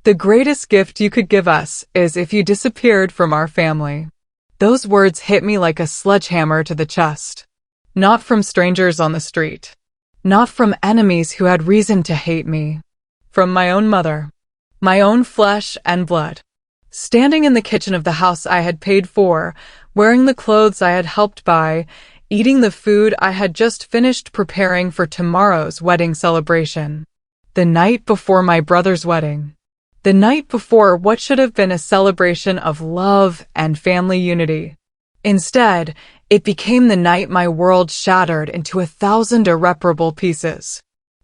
The greatest gift you could give us is if you disappeared from our family. Those words hit me like a sledgehammer to the chest. Not from strangers on the street. Not from enemies who had reason to hate me. From my own mother. My own flesh and blood. Standing in the kitchen of the house I had paid for, wearing the clothes I had helped buy, eating the food I had just finished preparing for tomorrow's wedding celebration. The night before my brother's wedding. The night before what should have been a celebration of love and family unity. Instead, it became the night my world shattered into 1,000 irreparable pieces.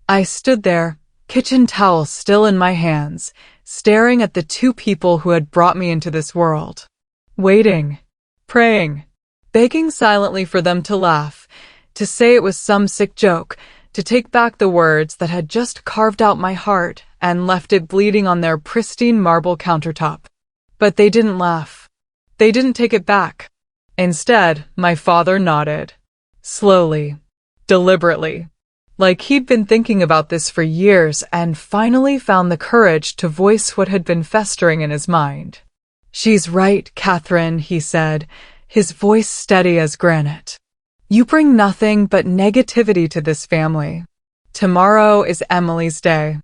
I stood there, kitchen towel still in my hands, staring at the two people who had brought me into this world. Waiting, praying, begging silently for them to laugh, to say it was some sick joke, to take back the words that had just carved out my heart and left it bleeding on their pristine marble countertop. But they didn't laugh. They didn't take it back. Instead, my father nodded. Slowly. Deliberately. Like he'd been thinking about this for years and finally found the courage to voice what had been festering in his mind. "She's right, Catherine," he said, his voice steady as granite. "You bring nothing but negativity to this family. Tomorrow is Emily's day.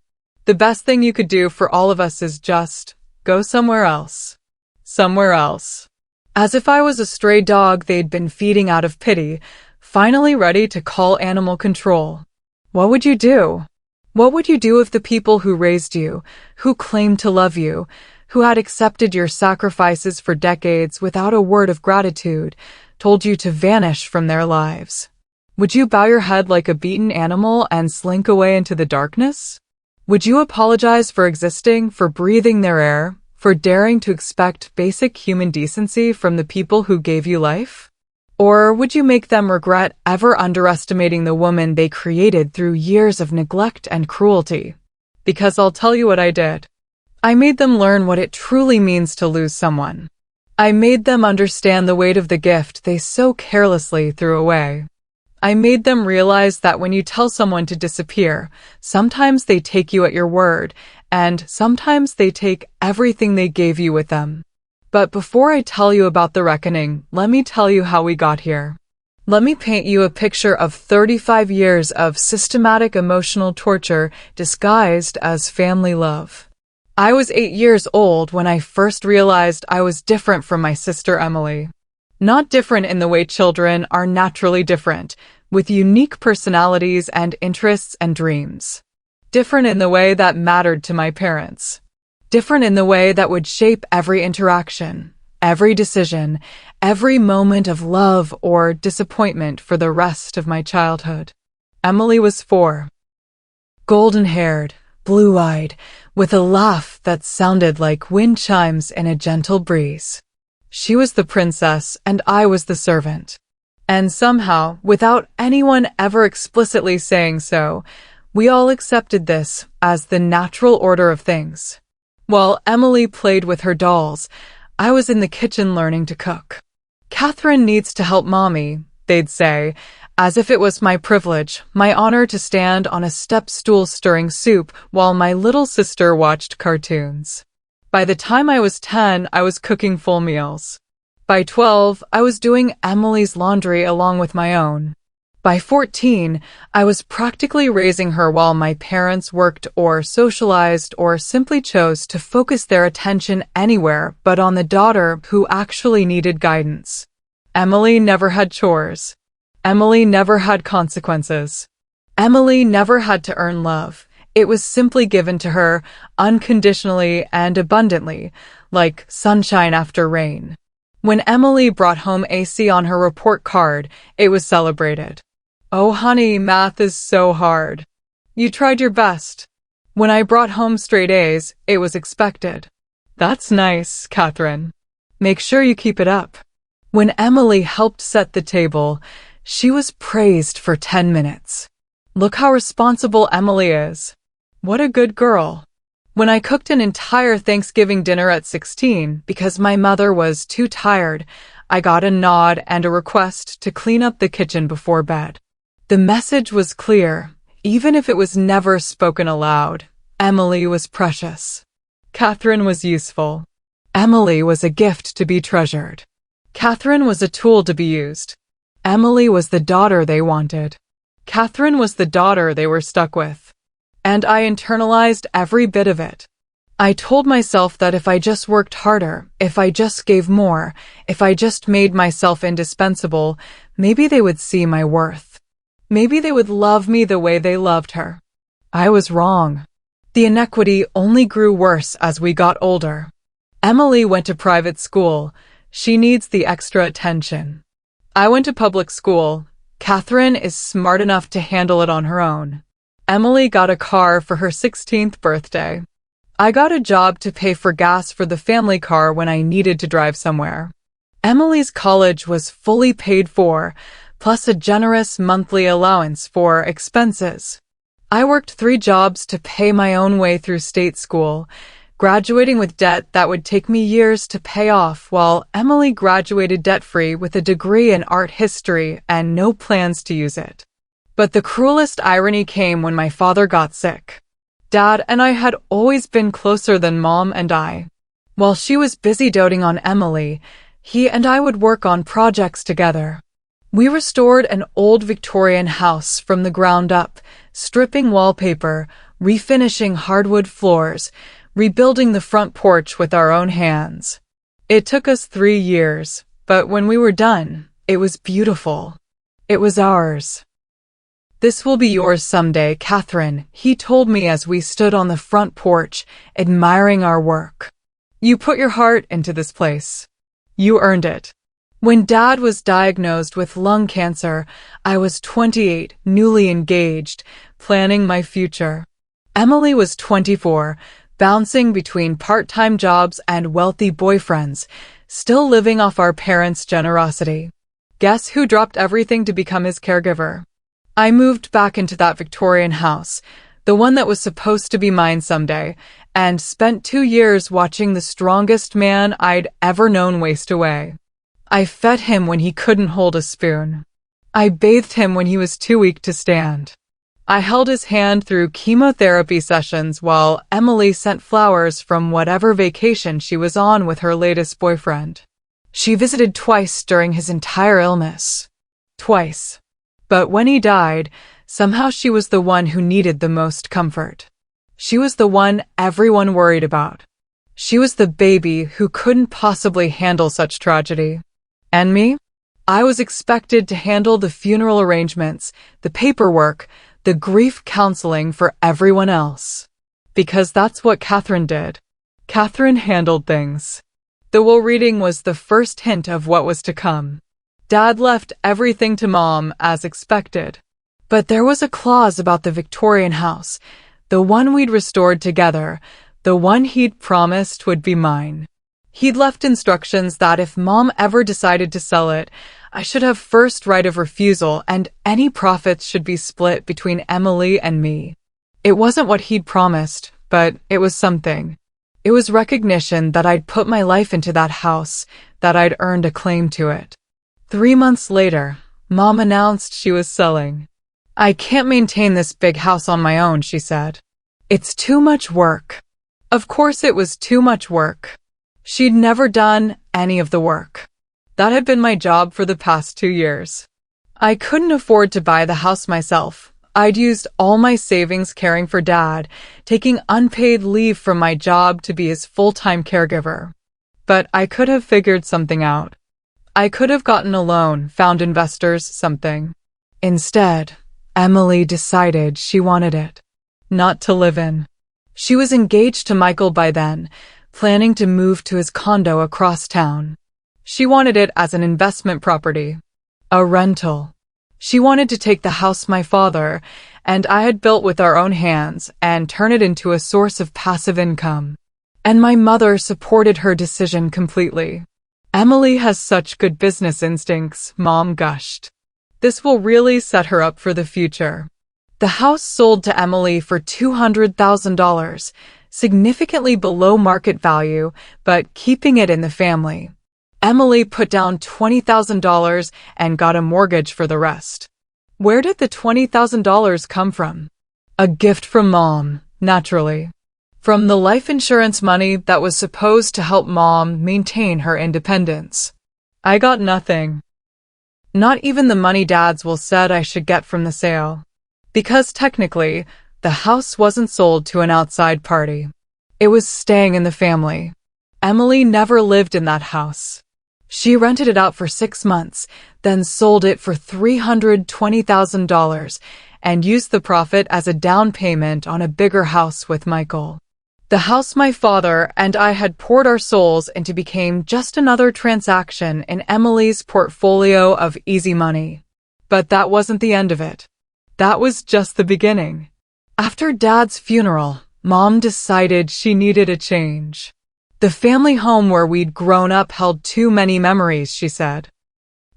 The best thing you could do for all of us is just go somewhere else. Somewhere else." As if I was a stray dog they'd been feeding out of pity, finally ready to call animal control. What would you do? What would you do if the people who raised you, who claimed to love you, who had accepted your sacrifices for decades without a word of gratitude, told you to vanish from their lives? Would you bow your head like a beaten animal and slink away into the darkness? Would you apologize for existing, for breathing their air, for daring to expect basic human decency from the people who gave you life? Or would you make them regret ever underestimating the woman they created through years of neglect and cruelty? Because I'll tell you what I did. I made them learn what it truly means to lose someone. I made them understand the weight of the gift they so carelessly threw away. I made them realize that when you tell someone to disappear, sometimes they take you at your word, and sometimes they take everything they gave you with them. But before I tell you about the reckoning, let me tell you how we got here. Let me paint you a picture of 35 years of systematic emotional torture disguised as family love. I was 8 years old when I first realized I was different from my sister Emily. Not different in the way children are naturally different, with unique personalities and interests and dreams. Different in the way that mattered to my parents. Different in the way that would shape every interaction, every decision, every moment of love or disappointment for the rest of my childhood. Emily was 4. Golden-haired, blue-eyed, with a laugh that sounded like wind chimes in a gentle breeze. She was the princess and I was the servant. And somehow, without anyone ever explicitly saying so, we all accepted this as the natural order of things. While Emily played with her dolls, I was in the kitchen learning to cook. "Catherine needs to help Mommy," they'd say, as if it was my privilege, my honor to stand on a step stool stirring soup while my little sister watched cartoons. By the time I was 10, I was cooking full meals. By 12, I was doing Emily's laundry along with my own. By 14, I was practically raising her while my parents worked or socialized or simply chose to focus their attention anywhere but on the daughter who actually needed guidance. Emily never had chores. Emily never had consequences. Emily never had to earn love. It was simply given to her, unconditionally and abundantly, like sunshine after rain. When Emily brought home AC on her report card, it was celebrated. "Oh honey, math is so hard. You tried your best." When I brought home straight A's, it was expected. "That's nice, Catherine. Make sure you keep it up." When Emily helped set the table, she was praised for 10 minutes. "Look how responsible Emily is. What a good girl." When I cooked an entire Thanksgiving dinner at 16 because my mother was too tired, I got a nod and a request to clean up the kitchen before bed. The message was clear, even if it was never spoken aloud. Emily was precious. Catherine was useful. Emily was a gift to be treasured. Catherine was a tool to be used. Emily was the daughter they wanted. Catherine was the daughter they were stuck with. And I internalized every bit of it. I told myself that if I just worked harder, if I just gave more, if I just made myself indispensable, maybe they would see my worth. Maybe they would love me the way they loved her. I was wrong. The inequity only grew worse as we got older. Emily went to private school. She needs the extra attention. I went to public school. Catherine is smart enough to handle it on her own. Emily got a car for her 16th birthday. I got a job to pay for gas for the family car when I needed to drive somewhere. Emily's college was fully paid for, plus a generous monthly allowance for expenses. I worked 3 jobs to pay my own way through state school, graduating with debt that would take me years to pay off, while Emily graduated debt-free with a degree in art history and no plans to use it. But the cruelest irony came when my father got sick. Dad and I had always been closer than Mom and I. While she was busy doting on Emily, he and I would work on projects together. We restored an old Victorian house from the ground up, stripping wallpaper, refinishing hardwood floors, rebuilding the front porch with our own hands. It took us 3 years, but when we were done, it was beautiful. It was ours. "This will be yours someday, Catherine," he told me as we stood on the front porch, admiring our work. "You put your heart into this place. You earned it." When Dad was diagnosed with lung cancer, I was 28, newly engaged, planning my future. Emily was 24, bouncing between part-time jobs and wealthy boyfriends, still living off our parents' generosity. Guess who dropped everything to become his caregiver? I moved back into that Victorian house, the one that was supposed to be mine someday, and spent 2 years watching the strongest man I'd ever known waste away. I fed him when he couldn't hold a spoon. I bathed him when he was too weak to stand. I held his hand through chemotherapy sessions while Emily sent flowers from whatever vacation she was on with her latest boyfriend. She visited twice during his entire illness. Twice. But when he died, somehow she was the one who needed the most comfort. She was the one everyone worried about. She was the baby who couldn't possibly handle such tragedy. And me? I was expected to handle the funeral arrangements, the paperwork, the grief counseling for everyone else. Because that's what Catherine did. Catherine handled things. The will reading was the first hint of what was to come. Dad left everything to Mom as expected. But there was a clause about the Victorian house, the one we'd restored together, the one he'd promised would be mine. He'd left instructions that if Mom ever decided to sell it, I should have first right of refusal and any profits should be split between Emily and me. It wasn't what he'd promised, but it was something. It was recognition that I'd put my life into that house, that I'd earned a claim to it. 3 months later, Mom announced she was selling. "I can't maintain this big house on my own," she said. "It's too much work." Of course it was too much work. She'd never done any of the work. That had been my job for the past 2 years. I couldn't afford to buy the house myself. I'd used all my savings caring for Dad, taking unpaid leave from my job to be his full-time caregiver. But I could have figured something out. I could have gotten a loan, found investors, something. Instead, Emily decided she wanted it. Not to live in. She was engaged to Michael by then, planning to move to his condo across town. She wanted it as an investment property. A rental. She wanted to take the house my father and I had built with our own hands and turn it into a source of passive income. And my mother supported her decision completely. "Emily has such good business instincts," Mom gushed. "This will really set her up for the future." The house sold to Emily for $200,000, significantly below market value, but keeping it in the family. Emily put down $20,000 and got a mortgage for the rest. Where did the $20,000 come from? A gift from Mom, naturally. From the life insurance money that was supposed to help Mom maintain her independence. I got nothing. Not even the money Dad's will said I should get from the sale. Because technically, the house wasn't sold to an outside party. It was staying in the family. Emily never lived in that house. She rented it out for 6 months, then sold it for $320,000 and used the profit as a down payment on a bigger house with Michael. The house my father and I had poured our souls into became just another transaction in Emily's portfolio of easy money. But that wasn't the end of it. That was just the beginning. After Dad's funeral, Mom decided she needed a change. The family home where we'd grown up held too many memories, she said.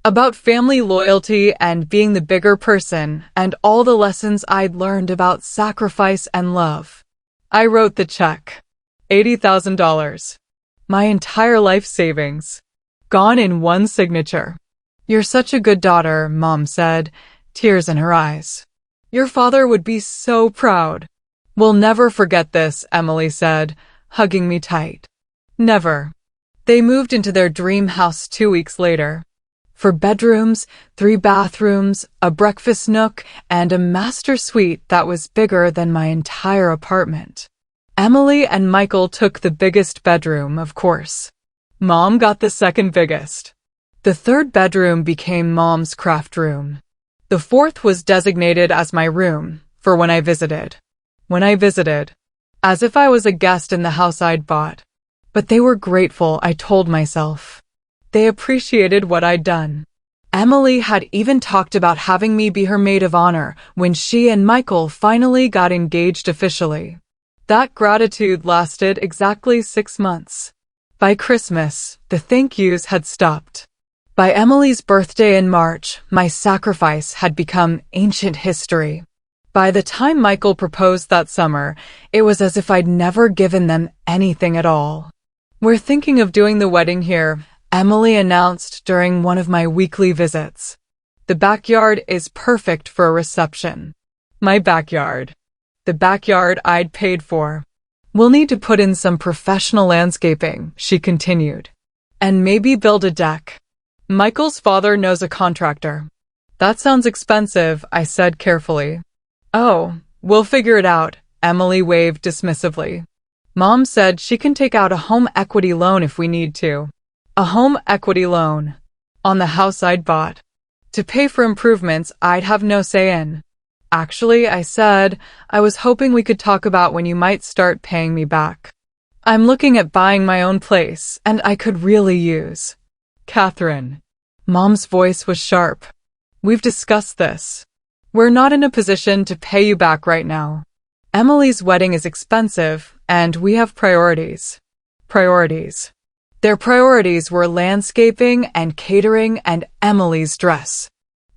About family loyalty and being the bigger person and all the lessons I'd learned about sacrifice and love. I wrote the check. $80,000. My entire life savings. Gone in one signature. You're such a good daughter, Mom said, tears in her eyes. Your father would be so proud. We'll never forget this, Emily said, hugging me tight. Never. They moved into their dream house 2 weeks later. 4 bedrooms, 3 bathrooms, a breakfast nook, and a master suite that was bigger than my entire apartment. Emily and Michael took the biggest bedroom, of course. Mom got the second biggest. The 3rd bedroom became Mom's craft room. The 4th was designated as my room, for when I visited. As if I was a guest in the house I'd bought. But they were grateful, I told myself. They appreciated what I'd done. Emily had even talked about having me be her maid of honor when she and Michael finally got engaged officially. That gratitude lasted exactly 6 months. By Christmas, the thank yous had stopped. By Emily's birthday in March, my sacrifice had become ancient history. By the time Michael proposed that summer, it was as if I'd never given them anything at all. We're thinking of doing the wedding here, Emily announced during one of my weekly visits. The backyard is perfect for a reception. My backyard. The backyard I'd paid for. We'll need to put in some professional landscaping, she continued. And maybe build a deck. Michael's father knows a contractor. That sounds expensive, I said carefully. Oh, we'll figure it out, Emily waved dismissively. Mom said she can take out a home equity loan if we need to. A home equity loan. On the house I'd bought. To pay for improvements I'd have no say in. Actually, I said, I was hoping we could talk about when you might start paying me back. I'm looking at buying my own place, and I could really use. Catherine. Mom's voice was sharp. We've discussed this. We're not in a position to pay you back right now. Emily's wedding is expensive, and we have priorities. Priorities. Their priorities were landscaping and catering and Emily's dress.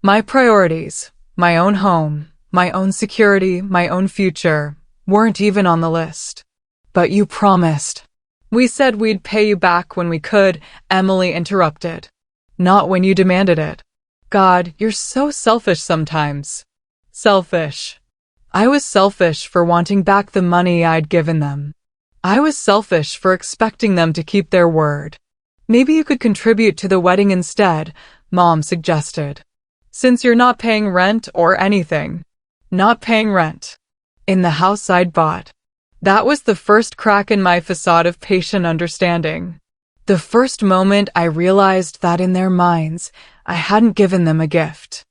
My priorities, my own home, my own security, my own future, weren't even on the list. But you promised. We said we'd pay you back when we could, Emily interrupted. Not when you demanded it. God, you're so selfish sometimes. Selfish. I was selfish for wanting back the money I'd given them. I was selfish for expecting them to keep their word. Maybe you could contribute to the wedding instead, Mom suggested. Since you're not paying rent or anything. Not paying rent. In the house I'd bought. That was the first crack in my facade of patient understanding. The first moment I realized that in their minds, I hadn't given them a gift.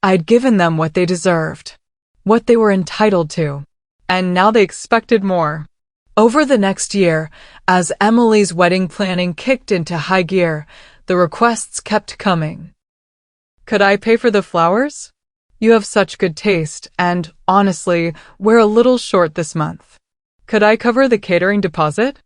I'd given them what they deserved. What they were entitled to. And now they expected more. Over the next year, as Emily's wedding planning kicked into high gear, the requests kept coming. Could I pay for the flowers? You have such good taste, and, honestly, we're a little short this month. Could I cover the catering deposit?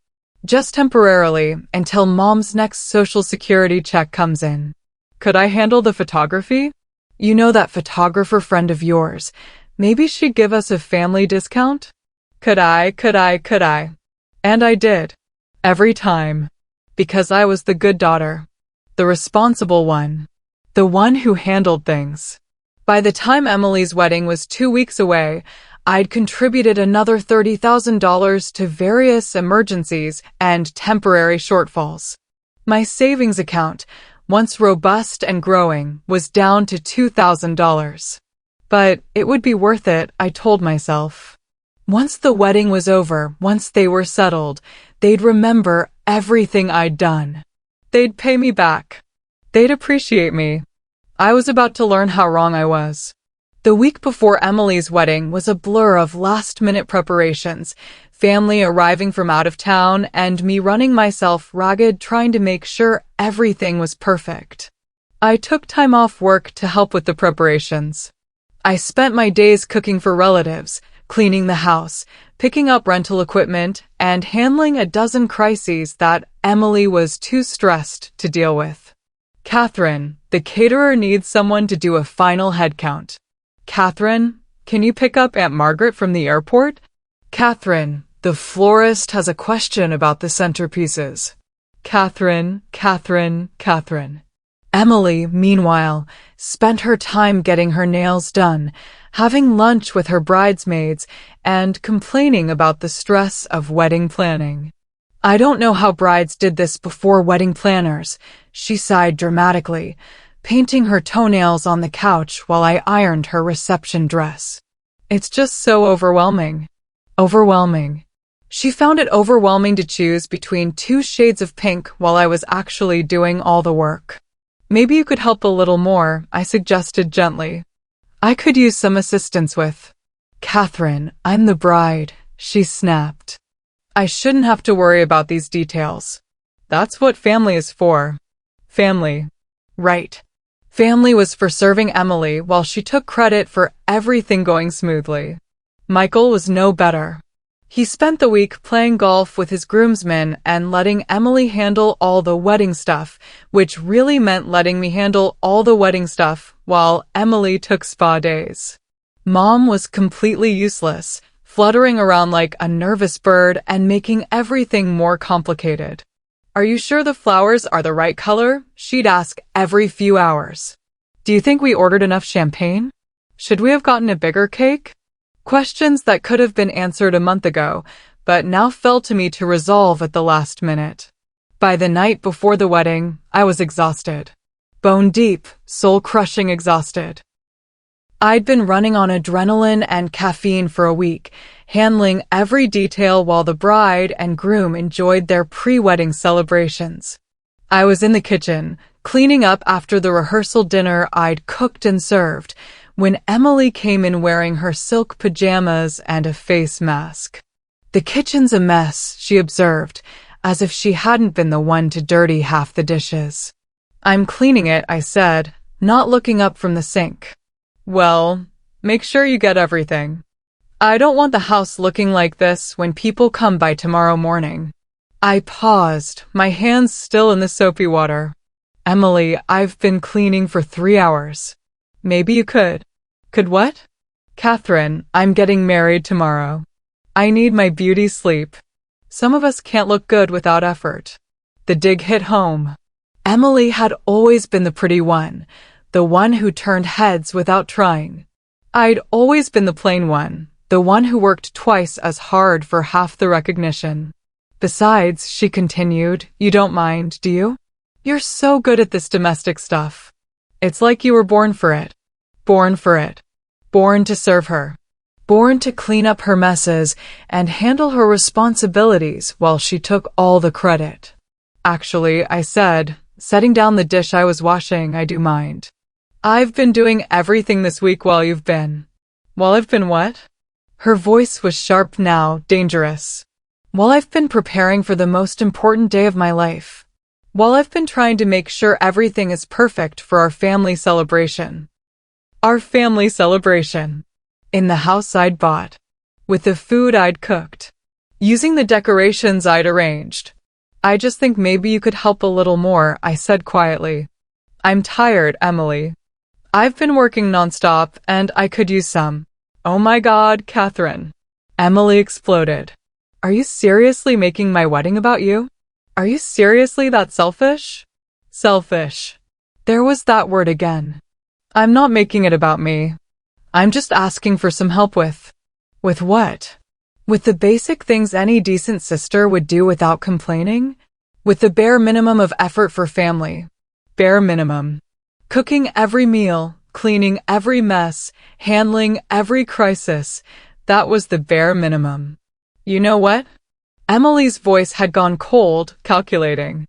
Just temporarily, until Mom's next Social Security check comes in. Could I handle the photography? You know that photographer friend of yours. Maybe she'd give us a family discount? Could I? And I did. Every time. Because I was the good daughter. The responsible one. The one who handled things. By the time Emily's wedding was 2 weeks away, I'd contributed another $30,000 to various emergencies and temporary shortfalls. My savings account, once robust and growing, was down to $2,000. But it would be worth it, I told myself. Once the wedding was over, once they were settled, they'd remember everything I'd done. They'd pay me back. They'd appreciate me. I was about to learn how wrong I was. The week before Emily's wedding was a blur of last-minute preparations, family arriving from out of town, and me running myself ragged trying to make sure everything was perfect. I took time off work to help with the preparations. I spent my days cooking for relatives, cleaning the house, picking up rental equipment, and handling a dozen crises that Emily was too stressed to deal with. Catherine, the caterer needs someone to do a final head count. Catherine, can you pick up Aunt Margaret from the airport? Catherine, the florist has a question about the centerpieces. Catherine. Emily, meanwhile, spent her time getting her nails done, having lunch with her bridesmaids, and complaining about the stress of wedding planning. I don't know how brides did this before wedding planners, she sighed dramatically, painting her toenails on the couch while I ironed her reception dress. It's just so overwhelming. Overwhelming. She found it overwhelming to choose between 2 shades of pink while I was actually doing all the work. Maybe you could help a little more, I suggested gently. I could use some assistance with. Catherine, I'm the bride, she snapped. I shouldn't have to worry about these details. That's what family is for. Family. Right. Family was for serving Emily while she took credit for everything going smoothly. Michael was no better. He spent the week playing golf with his groomsmen and letting Emily handle all the wedding stuff, which really meant letting me handle all the wedding stuff while Emily took spa days. Mom was completely useless, fluttering around like a nervous bird and making everything more complicated. Are you sure the flowers are the right color? She'd ask every few hours. Do you think we ordered enough champagne? Should we have gotten a bigger cake? Questions that could have been answered a month ago, but now fell to me to resolve at the last minute. By the night before the wedding, I was exhausted. Bone deep, soul-crushing exhausted. I'd been running on adrenaline and caffeine for a week, handling every detail while the bride and groom enjoyed their pre-wedding celebrations. I was in the kitchen, cleaning up after the rehearsal dinner I'd cooked and served, when Emily came in wearing her silk pajamas and a face mask. The kitchen's a mess, she observed, as if she hadn't been the one to dirty half the dishes. I'm cleaning it, I said, not looking up from the sink. Well, make sure you get everything. I don't want the house looking like this when people come by tomorrow morning. I paused, my hands still in the soapy water. Emily, I've been cleaning for 3 hours. Maybe you could. Could what? Catherine, I'm getting married tomorrow. I need my beauty sleep. Some of us can't look good without effort. The dig hit home. Emily had always been the pretty one, the one who turned heads without trying. I'd always been the plain one, the one who worked twice as hard for half the recognition. Besides, she continued, you don't mind, do you? You're so good at this domestic stuff. It's like you were born for it. Born for it. Born to serve her. Born to clean up her messes and handle her responsibilities while she took all the credit. Actually, I said, setting down the dish I was washing, I do mind. I've been doing everything this week while you've been. While I've been what? Her voice was sharp now, dangerous. While I've been preparing for the most important day of my life. While I've been trying to make sure everything is perfect for our family celebration. Our family celebration. In the house I'd bought. With the food I'd cooked. Using the decorations I'd arranged. I just think maybe you could help a little more, I said quietly. I'm tired, Emily. I've been working nonstop and I could use some. Oh my God, Catherine. Emily exploded. Are you seriously making my wedding about you? Are you seriously that selfish? Selfish. There was that word again. I'm not making it about me. I'm just asking for some help with. With what? With the basic things any decent sister would do without complaining? With the bare minimum of effort for family. Bare minimum. Cooking every meal, cleaning every mess, handling every crisis. That was the bare minimum. You know what? Emily's voice had gone cold, calculating.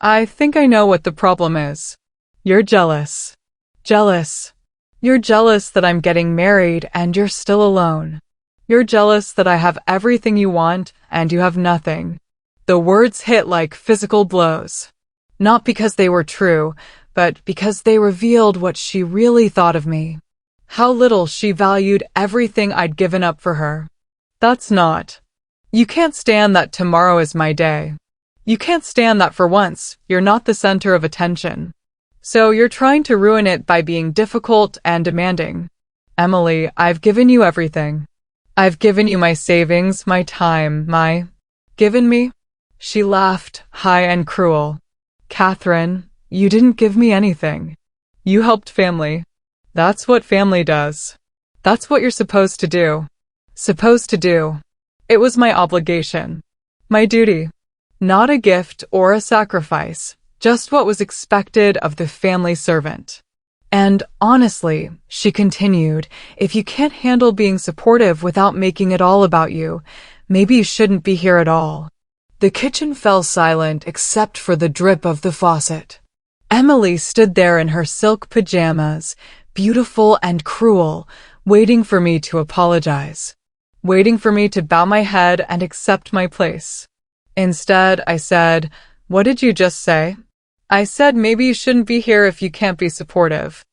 I think I know what the problem is. You're jealous. Jealous. You're jealous that I'm getting married and you're still alone. You're jealous that I have everything you want and you have nothing. The words hit like physical blows. Not because they were true, but because they revealed what she really thought of me. How little she valued everything I'd given up for her. That's not. You can't stand that tomorrow is my day. You can't stand that for once, you're not the center of attention. So you're trying to ruin it by being difficult and demanding. Emily, I've given you everything. I've given you my savings, my time, Given me? She laughed, high and cruel. Catherine, you didn't give me anything. You helped family. That's what family does. That's what you're supposed to do. Supposed to do. It was my obligation. My duty. Not a gift or a sacrifice, just what was expected of the family servant. And honestly, she continued, if you can't handle being supportive without making it all about you, maybe you shouldn't be here at all. The kitchen fell silent except for the drip of the faucet. Emily stood there in her silk pajamas, beautiful and cruel, waiting for me to apologize. Waiting for me to bow my head and accept my place. Instead, I said, "What did you just say?" I said maybe you shouldn't be here if you can't be supportive.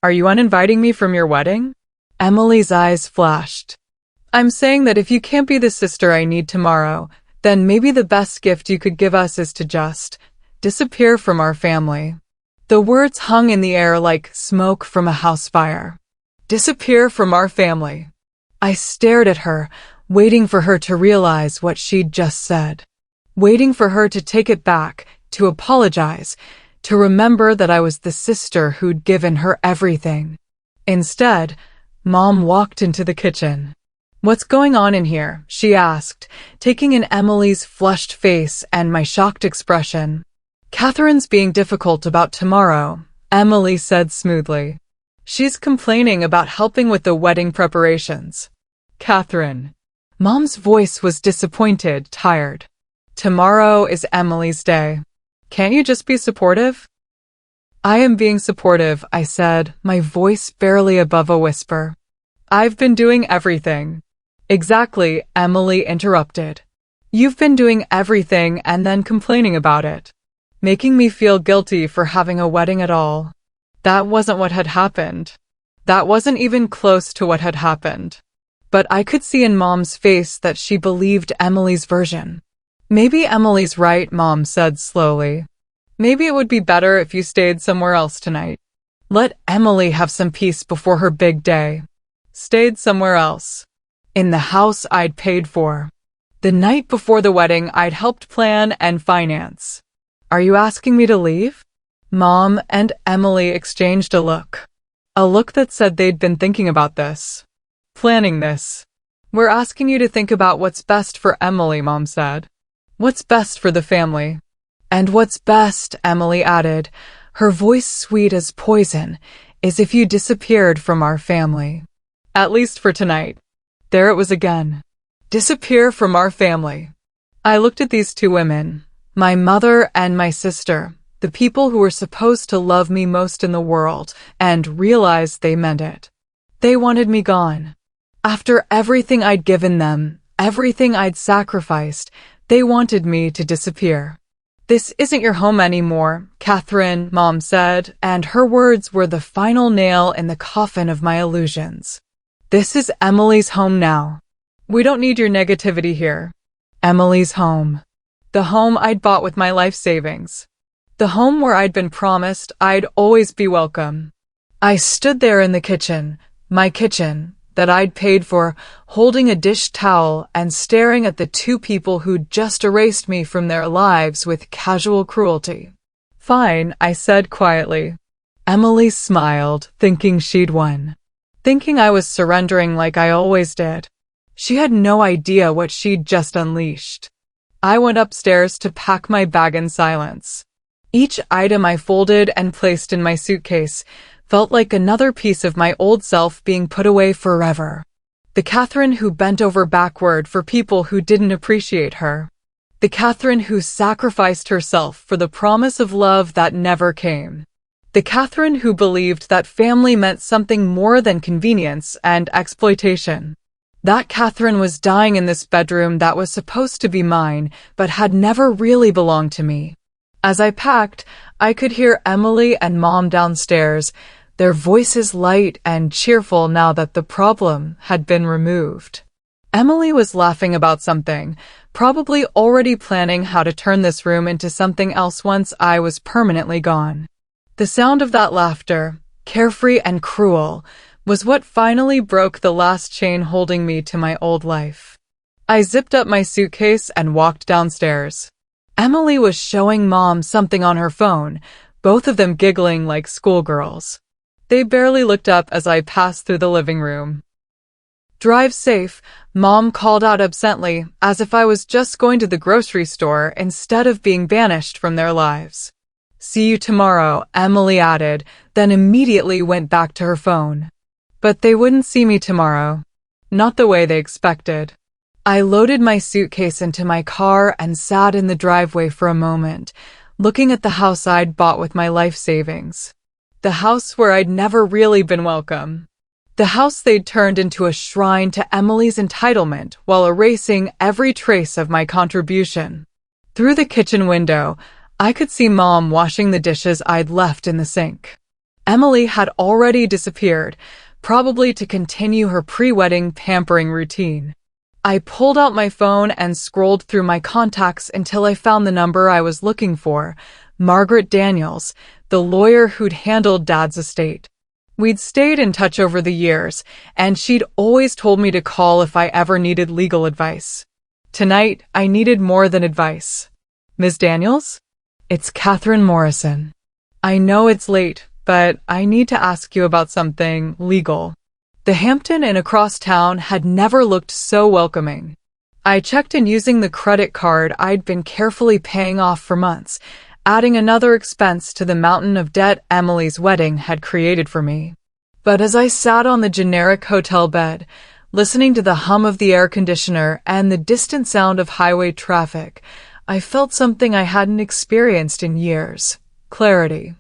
Are you uninviting me from your wedding? Emily's eyes flashed. I'm saying that if you can't be the sister I need tomorrow, then maybe the best gift you could give us is to just disappear from our family. The words hung in the air like smoke from a house fire. Disappear from our family. I stared at her, waiting for her to realize what she'd just said. Waiting for her to take it back, to apologize, to remember that I was the sister who'd given her everything. Instead, Mom walked into the kitchen. What's going on in here? She asked, taking in Emily's flushed face and my shocked expression. Catherine's being difficult about tomorrow, Emily said smoothly. She's complaining about helping with the wedding preparations. Catherine. Mom's voice was disappointed, tired. Tomorrow is Emily's day. Can't you just be supportive? I am being supportive, I said, my voice barely above a whisper. I've been doing everything. Exactly, Emily interrupted. You've been doing everything and then complaining about it. Making me feel guilty for having a wedding at all. That wasn't what had happened. That wasn't even close to what had happened. But I could see in Mom's face that she believed Emily's version. Maybe Emily's right, Mom said slowly. Maybe it would be better if you stayed somewhere else tonight. Let Emily have some peace before her big day. Stayed somewhere else. In the house I'd paid for. The night before the wedding I'd helped plan and finance. Are you asking me to leave? Mom and Emily exchanged a look. A look that said they'd been thinking about this. Planning this. We're asking you to think about what's best for Emily, Mom said. What's best for the family? And what's best, Emily added, her voice sweet as poison, is if you disappeared from our family. At least for tonight. There it was again. Disappear from our family. I looked at these two women, my mother and my sister, the people who were supposed to love me most in the world, and realized they meant it. They wanted me gone. After everything I'd given them, everything I'd sacrificed, they wanted me to disappear. This isn't your home anymore, Catherine, Mom said, and her words were the final nail in the coffin of my illusions. This is Emily's home now. We don't need your negativity here. Emily's home. The home I'd bought with my life savings. The home where I'd been promised I'd always be welcome. I stood there in the kitchen, my kitchen, that I'd paid for, holding a dish towel and staring at the two people who'd just erased me from their lives with casual cruelty. Fine, I said quietly. Emily smiled, thinking she'd won. Thinking I was surrendering like I always did. She had no idea what she'd just unleashed. I went upstairs to pack my bag in silence. Each item I folded and placed in my suitcase felt like another piece of my old self being put away forever. The Catherine who bent over backward for people who didn't appreciate her. The Catherine who sacrificed herself for the promise of love that never came. The Catherine who believed that family meant something more than convenience and exploitation. That Catherine was dying in this bedroom that was supposed to be mine, but had never really belonged to me. As I packed, I could hear Emily and Mom downstairs, their voices light and cheerful now that the problem had been removed. Emily was laughing about something, probably already planning how to turn this room into something else once I was permanently gone. The sound of that laughter, carefree and cruel, was what finally broke the last chain holding me to my old life. I zipped up my suitcase and walked downstairs. Emily was showing Mom something on her phone, both of them giggling like schoolgirls. They barely looked up as I passed through the living room. "Drive safe," Mom called out absently, as if I was just going to the grocery store instead of being banished from their lives. "See you tomorrow," Emily added, then immediately went back to her phone. But they wouldn't see me tomorrow. Not the way they expected. I loaded my suitcase into my car and sat in the driveway for a moment, looking at the house I'd bought with my life savings. The house where I'd never really been welcome. The house they'd turned into a shrine to Emily's entitlement while erasing every trace of my contribution. Through the kitchen window, I could see Mom washing the dishes I'd left in the sink. Emily had already disappeared, probably to continue her pre-wedding pampering routine. I pulled out my phone and scrolled through my contacts until I found the number I was looking for, Margaret Daniels, the lawyer who'd handled Dad's estate. We'd stayed in touch over the years, and she'd always told me to call if I ever needed legal advice. Tonight, I needed more than advice. "Ms. Daniels? It's Catherine Morrison. I know it's late, but I need to ask you about something legal." The Hampton Inn across town had never looked so welcoming. I checked in using the credit card I'd been carefully paying off for months, adding another expense to the mountain of debt Emily's wedding had created for me. But as I sat on the generic hotel bed, listening to the hum of the air conditioner and the distant sound of highway traffic, I felt something I hadn't experienced in years: clarity.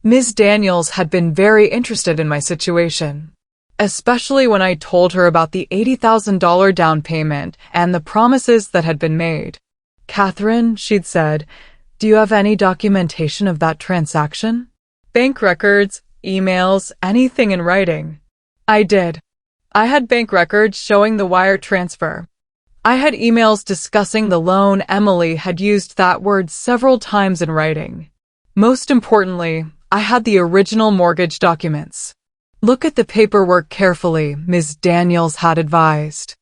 Ms. Daniels had been very interested in my situation, especially when I told her about the $80,000 down payment and the promises that had been made. "Catherine," she'd said, "do you have any documentation of that transaction? Bank records, emails, anything in writing?" I did. I had bank records showing the wire transfer. I had emails discussing the loan. Emily had used that word several times in writing. Most importantly, I had the original mortgage documents. "Look at the paperwork carefully," Ms. Daniels had advised.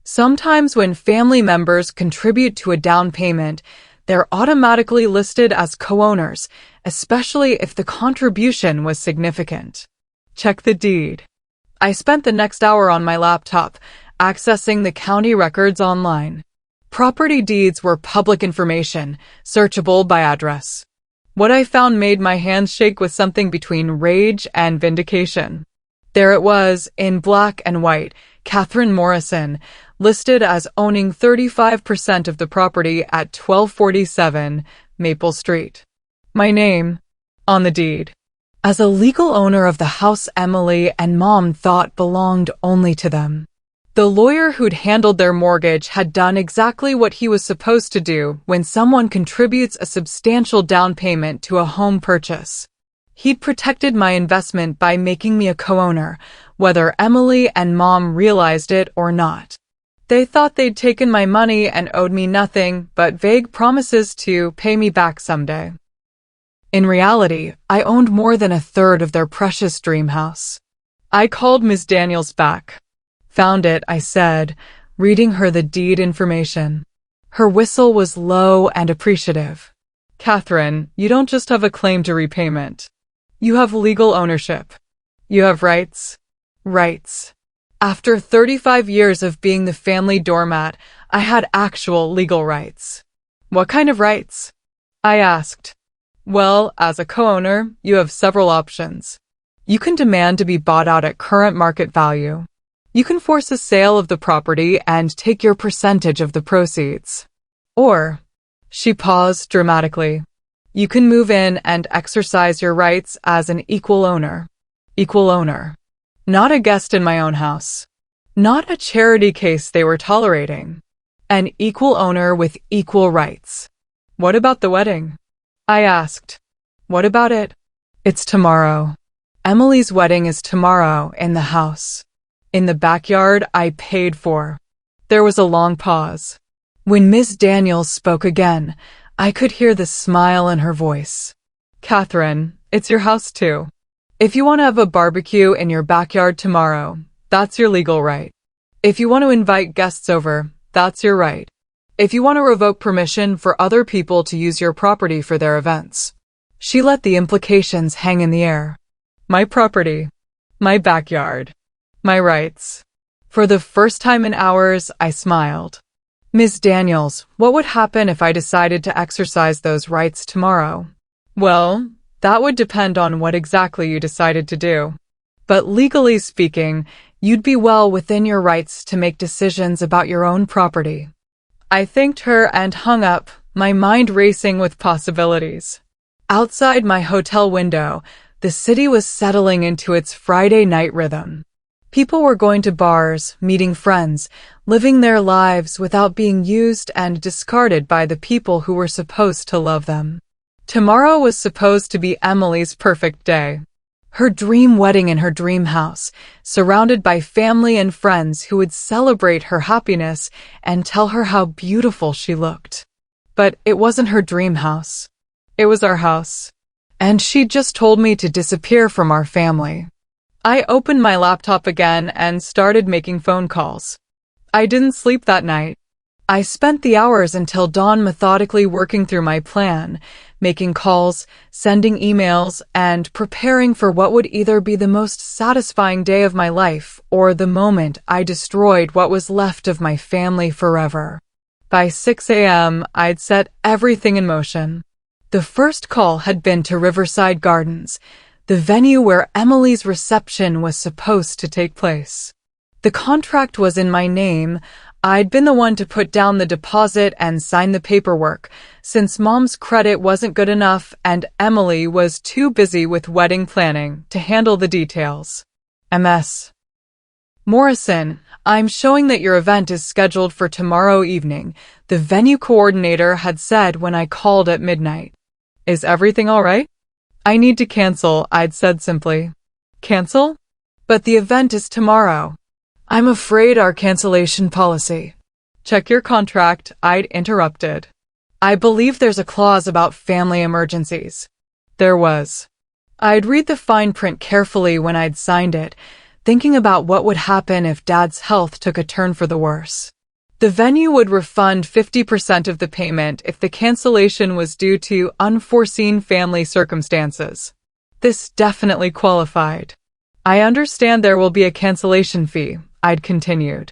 Sometimes when family members contribute to a down payment, they're automatically listed as co-owners, especially if the contribution was significant. Check the deed. I spent the next hour on my laptop, accessing the county records online. Property deeds were public information, searchable by address. What I found made my hands shake with something between rage and vindication. There it was, in black and white, Catherine Morrison, listed as owning 35% of the property at 1247 Maple Street. My name on the deed. As a legal owner of the house Emily and Mom thought belonged only to them. The lawyer who'd handled their mortgage had done exactly what he was supposed to do when someone contributes a substantial down payment to a home purchase. He'd protected my investment by making me a co-owner, whether Emily and Mom realized it or not. They thought they'd taken my money and owed me nothing but vague promises to pay me back someday. In reality, I owned more than a third of their precious dream house. I called Ms. Daniels back. "Found it," I said, reading her the deed information. Her whistle was low and appreciative. "Catherine, you don't just have a claim to repayment. You have legal ownership. You have rights." Rights. After 35 years of being the family doormat, I had actual legal rights. What kind of rights? I asked. Well, as a co-owner, you have several options. You can demand to be bought out at current market value. You can force a sale of the property and take your percentage of the proceeds. Or, she paused dramatically, you can move in and exercise your rights as an equal owner. Equal owner. Not a guest in my own house. Not a charity case they were tolerating. An equal owner with equal rights. What about the wedding? I asked. What about it? It's tomorrow. Emily's wedding is tomorrow in the house. In the backyard I paid for. There was a long pause. When Miss Daniels spoke again, I could hear the smile in her voice. Catherine, it's your house too. If you want to have a barbecue in your backyard tomorrow, that's your legal right. If you want to invite guests over, that's your right. If you want to revoke permission for other people to use your property for their events. She let the implications hang in the air. My property. My backyard. My rights. For the first time in hours, I smiled. Ms. Daniels, what would happen if I decided to exercise those rights tomorrow? Well, that would depend on what exactly you decided to do. But legally speaking, you'd be well within your rights to make decisions about your own property. I thanked her and hung up, my mind racing with possibilities. Outside my hotel window, the city was settling into its Friday night rhythm. People were going to bars, meeting friends, living their lives without being used and discarded by the people who were supposed to love them. Tomorrow was supposed to be Emily's perfect day. Her dream wedding in her dream house, surrounded by family and friends who would celebrate her happiness and tell her how beautiful she looked. But it wasn't her dream house. It was our house. And she'd just told me to disappear from our family. I opened my laptop again and started making phone calls. I didn't sleep that night. I spent the hours until dawn methodically working through my plan, making calls, sending emails, and preparing for what would either be the most satisfying day of my life or the moment I destroyed what was left of my family forever. By 6 a.m., I'd set everything in motion. The first call had been to Riverside Gardens, the venue where Emily's reception was supposed to take place. The contract was in my name. I'd been the one to put down the deposit and sign the paperwork, since Mom's credit wasn't good enough and Emily was too busy with wedding planning to handle the details. MS. Morrison, I'm showing that your event is scheduled for tomorrow evening, the venue coordinator had said when I called at midnight. Is everything all right? I need to cancel, I'd said simply. Cancel? But the event is tomorrow. I'm afraid our cancellation policy. Check your contract, I'd interrupted. I believe there's a clause about family emergencies. There was. I'd read the fine print carefully when I'd signed it, thinking about what would happen if Dad's health took a turn for the worse. The venue would refund 50% of the payment if the cancellation was due to unforeseen family circumstances. This definitely qualified. I understand there will be a cancellation fee, I'd continued.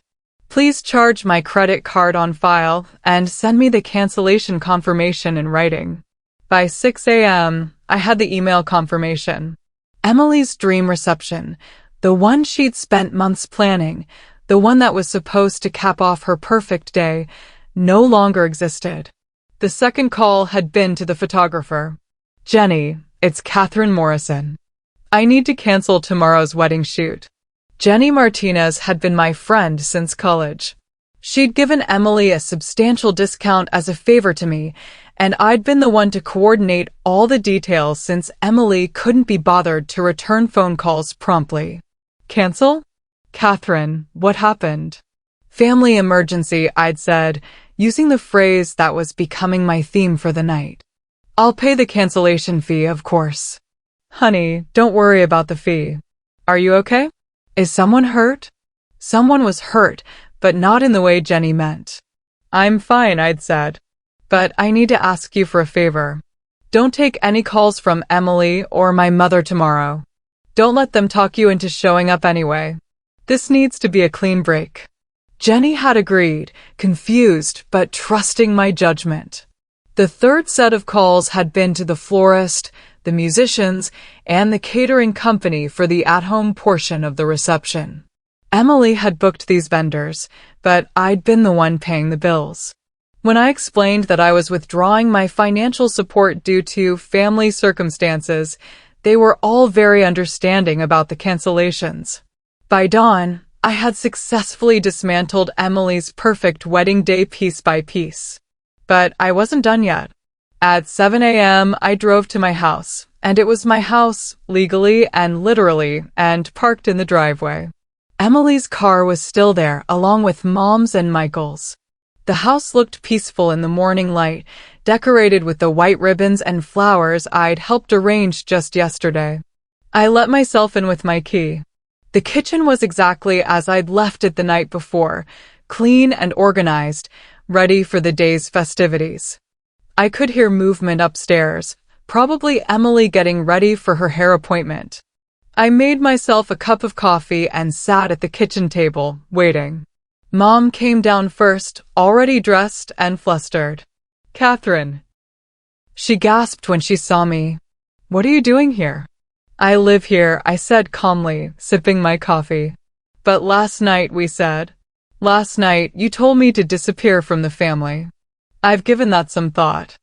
Please charge my credit card on file and send me the cancellation confirmation in writing. By 6 a.m., I had the email confirmation. Emily's dream reception, the one she'd spent months planning, the one that was supposed to cap off her perfect day, no longer existed. The second call had been to the photographer. Jenny, it's Catherine Morrison. I need to cancel tomorrow's wedding shoot. Jenny Martinez had been my friend since college. She'd given Emily a substantial discount as a favor to me, and I'd been the one to coordinate all the details since Emily couldn't be bothered to return phone calls promptly. Cancel? Catherine, what happened? Family emergency, I'd said, using the phrase that was becoming my theme for the night. I'll pay the cancellation fee, of course. Honey, don't worry about the fee. Are you okay? Is someone hurt? Someone was hurt, but not in the way Jenny meant. I'm fine, I'd said. But I need to ask you for a favor. Don't take any calls from Emily or my mother tomorrow. Don't let them talk you into showing up anyway. This needs to be a clean break. Jenny had agreed, confused but trusting my judgment. The third set of calls had been to the florist, the musicians, and the catering company for the at-home portion of the reception. Emily had booked these vendors, but I'd been the one paying the bills. When I explained that I was withdrawing my financial support due to family circumstances, they were all very understanding about the cancellations. By dawn, I had successfully dismantled Emily's perfect wedding day piece by piece. But I wasn't done yet. At 7 a.m., I drove to my house, and it was my house, legally and literally, and parked in the driveway. Emily's car was still there, along with Mom's and Michael's. The house looked peaceful in the morning light, decorated with the white ribbons and flowers I'd helped arrange just yesterday. I let myself in with my key. The kitchen was exactly as I'd left it the night before, clean and organized, ready for the day's festivities. I could hear movement upstairs, probably Emily getting ready for her hair appointment. I made myself a cup of coffee and sat at the kitchen table, waiting. Mom came down first, already dressed and flustered. "Catherine." She gasped when she saw me. "What are you doing here?" "I live here," I said calmly, sipping my coffee. "But last night," we said. "Last night, you told me to disappear from the family." "I've given that some thought."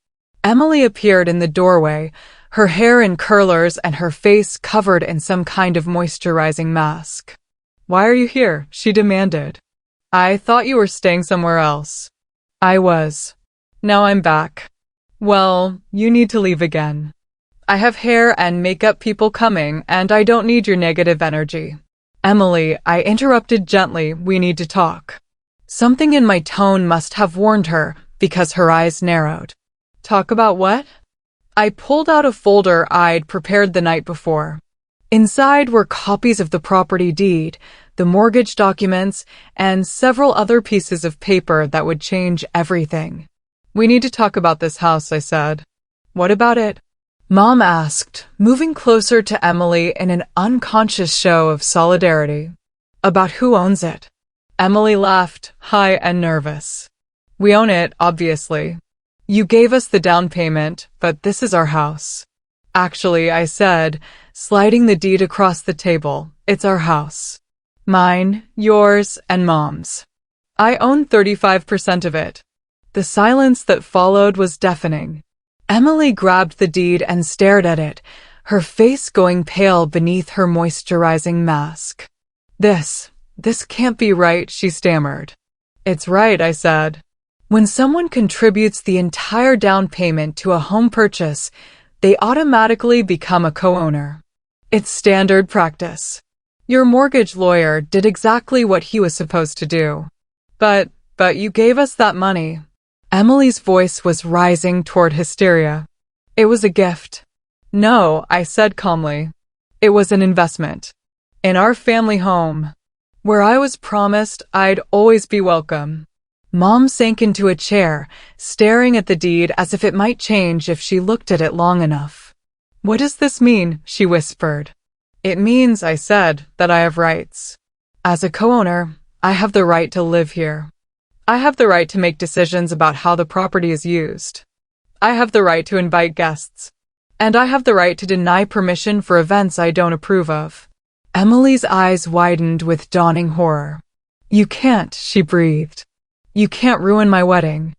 Emily appeared in the doorway, her hair in curlers and her face covered in some kind of moisturizing mask. "Why are you here?" she demanded. "I thought you were staying somewhere else." "I was. Now I'm back." "Well, you need to leave again. I have hair and makeup people coming, and I don't need your negative energy." "Emily," I interrupted gently, "we need to talk." Something in my tone must have warned her, because her eyes narrowed. "Talk about what?" I pulled out a folder I'd prepared the night before. Inside were copies of the property deed, the mortgage documents, and several other pieces of paper that would change everything. "We need to talk about this house," I said. "What about it?" Mom asked, moving closer to Emily in an unconscious show of solidarity. "About who owns it." Emily laughed, high and nervous. "We own it, obviously. You gave us the down payment, but this is our house." "Actually," I said, sliding the deed across the table, "it's our house. Mine, yours, and Mom's. I own 35% of it." The silence that followed was deafening. Emily grabbed the deed and stared at it, her face going pale beneath her moisturizing mask. This can't be right," she stammered. "It's right," I said. "When someone contributes the entire down payment to a home purchase, they automatically become a co-owner. It's standard practice. Your mortgage lawyer did exactly what he was supposed to do. But you gave us that money." Emily's voice was rising toward hysteria. "It was a gift." "No," I said calmly. "It was an investment. In our family home, where I was promised I'd always be welcome." Mom sank into a chair, staring at the deed as if it might change if she looked at it long enough. "What does this mean?" she whispered. "It means," I said, "that I have rights. As a co-owner, I have the right to live here. I have the right to make decisions about how the property is used. I have the right to invite guests. And I have the right to deny permission for events I don't approve of." Emily's eyes widened with dawning horror. "You can't," she breathed. "You can't ruin my wedding."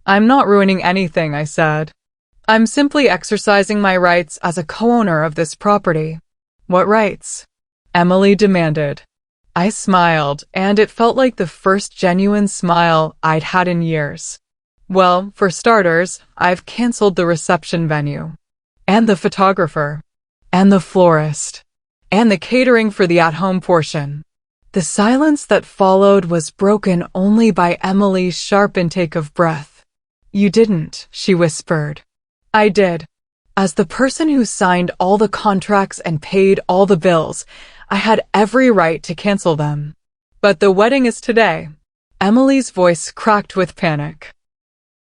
"I'm not ruining anything," I said. "I'm simply exercising my rights as a co-owner of this property." "What rights?" Emily demanded. I smiled, and it felt like the first genuine smile I'd had in years. "Well, for starters, I've canceled the reception venue. And the photographer. And the florist. And the catering for the at-home portion." The silence that followed was broken only by Emily's sharp intake of breath. "You didn't," she whispered. "I did. As the person who signed all the contracts and paid all the bills, I had every right to cancel them. But the wedding is today." Emily's voice cracked with panic.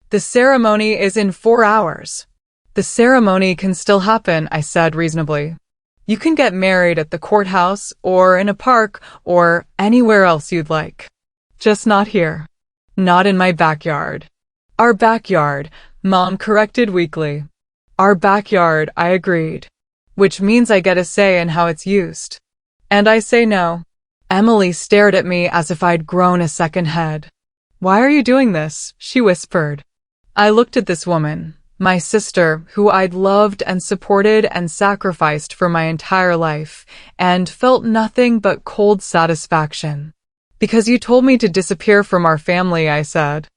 "The ceremony is in 4 hours." "The ceremony can still happen," I said reasonably. You can get married at the courthouse or in a park or anywhere else you'd like. Just not here. Not in my backyard. Our backyard, Mom corrected weakly. Our backyard, I agreed. Which means I get a say in how it's used. And I say no. Emily stared at me as if I'd grown a second head. Why are you doing this? She whispered. I looked at this woman, my sister, who I'd loved and supported and sacrificed for my entire life, and felt nothing but cold satisfaction. Because you told me to disappear from our family, I said.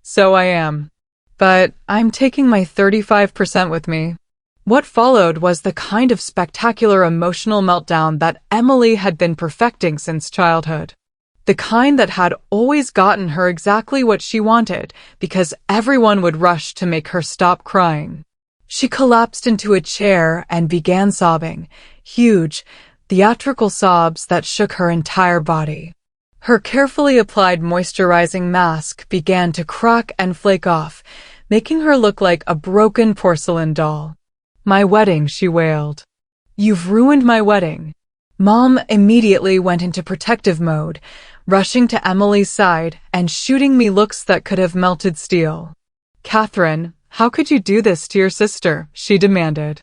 So I am. But I'm taking my 35% with me. What followed was the kind of spectacular emotional meltdown that Emily had been perfecting since childhood. The kind that had always gotten her exactly what she wanted, because everyone would rush to make her stop crying. She collapsed into a chair and began sobbing, huge, theatrical sobs that shook her entire body. Her carefully applied moisturizing mask began to crack and flake off, making her look like a broken porcelain doll. My wedding, she wailed. You've ruined my wedding. Mom immediately went into protective mode, rushing to Emily's side and shooting me looks that could have melted steel. Catherine, how could you do this to your sister? She demanded.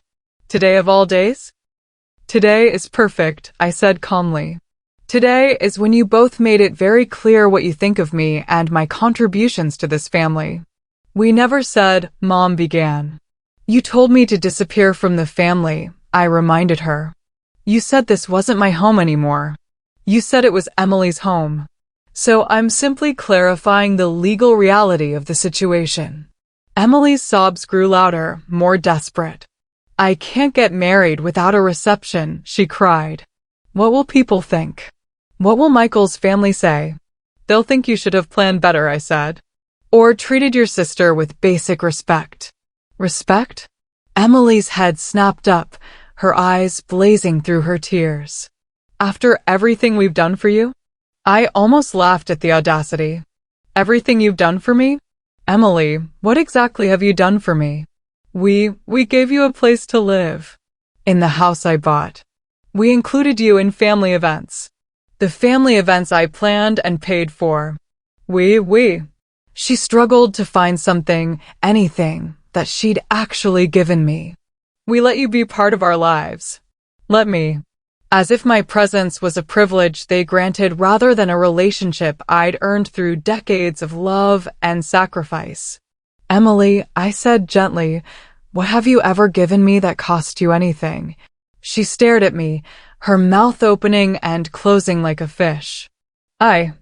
Today of all days? Today is perfect, I said calmly. Today is when you both made it very clear what you think of me and my contributions to this family. We never said, Mom began. You told me to disappear from the family, I reminded her. You said this wasn't my home anymore. You said it was Emily's home. So I'm simply clarifying the legal reality of the situation. Emily's sobs grew louder, more desperate. I can't get married without a reception, she cried. What will people think? What will Michael's family say? They'll think you should have planned better, I said. Or treated your sister with basic respect. Respect? Emily's head snapped up, her eyes blazing through her tears. After everything we've done for you? I almost laughed at the audacity. Everything you've done for me? Emily, what exactly have you done for me? We gave you a place to live. In the house I bought. We included you in family events. The family events I planned and paid for. We. She struggled to find something, anything, that she'd actually given me. We let you be part of our lives. Let me. As if my presence was a privilege they granted rather than a relationship I'd earned through decades of love and sacrifice. Emily, I said gently, what have you ever given me that cost you anything? She stared at me, her mouth opening and closing like a fish. I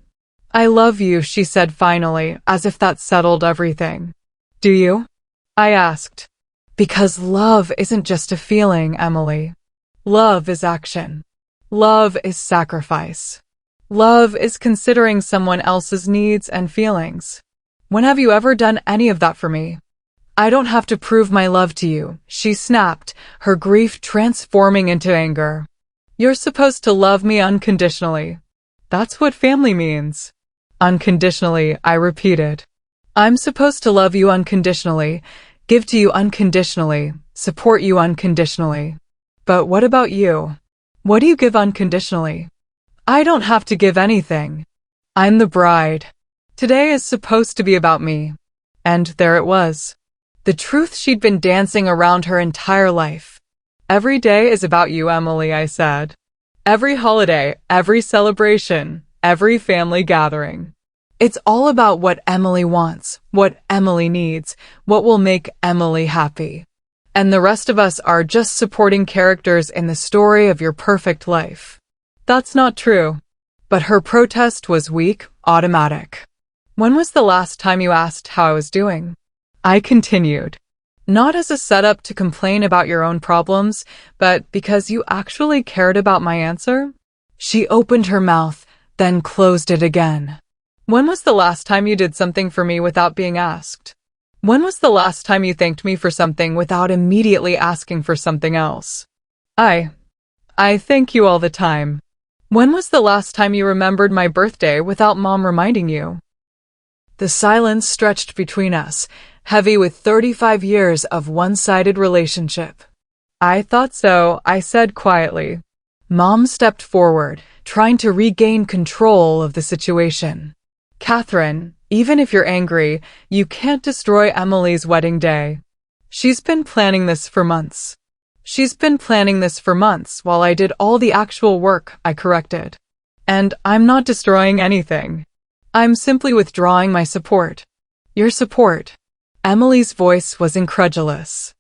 love you, she said finally, as if that settled everything. Do you? I asked. Because love isn't just a feeling, Emily. Love is action. Love is sacrifice. Love is considering someone else's needs and feelings. When have you ever done any of that for me? I don't have to prove my love to you, she snapped, her grief transforming into anger. You're supposed to love me unconditionally. That's what family means. Unconditionally, I repeated. I'm supposed to love you unconditionally, give to you unconditionally, support you unconditionally. But what about you? What do you give unconditionally? I don't have to give anything. I'm the bride. Today is supposed to be about me. And there it was. The truth she'd been dancing around her entire life. Every day is about you, Emily, I said. Every holiday, every celebration, every family gathering. It's all about what Emily wants, what Emily needs, what will make Emily happy. And the rest of us are just supporting characters in the story of your perfect life. That's not true. But her protest was weak, automatic. When was the last time you asked how I was doing? I continued. Not as a setup to complain about your own problems, but because you actually cared about my answer? She opened her mouth, then closed it again. When was the last time you did something for me without being asked? When was the last time you thanked me for something without immediately asking for something else? I thank you all the time. When was the last time you remembered my birthday without Mom reminding you? The silence stretched between us, heavy with 35 years of one-sided relationship. I thought so, I said quietly. Mom stepped forward, trying to regain control of the situation. Catherine, even if you're angry, you can't destroy Emily's wedding day. She's been planning this for months. She's been planning this for months while I did all the actual work, I corrected. And I'm not destroying anything. I'm simply withdrawing my support. Your support. Emily's voice was incredulous.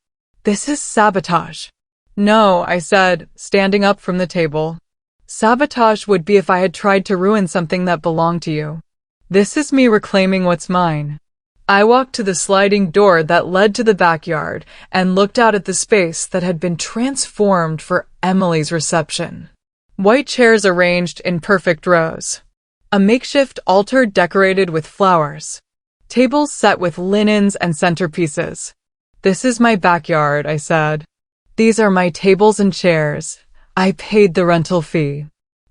This is sabotage. No, I said, standing up from the table. Sabotage would be if I had tried to ruin something that belonged to you. This is me reclaiming what's mine. I walked to the sliding door that led to the backyard and looked out at the space that had been transformed for Emily's reception. White chairs arranged in perfect rows. A makeshift altar decorated with flowers. Tables set with linens and centerpieces. This is my backyard, I said. These are my tables and chairs. I paid the rental fee.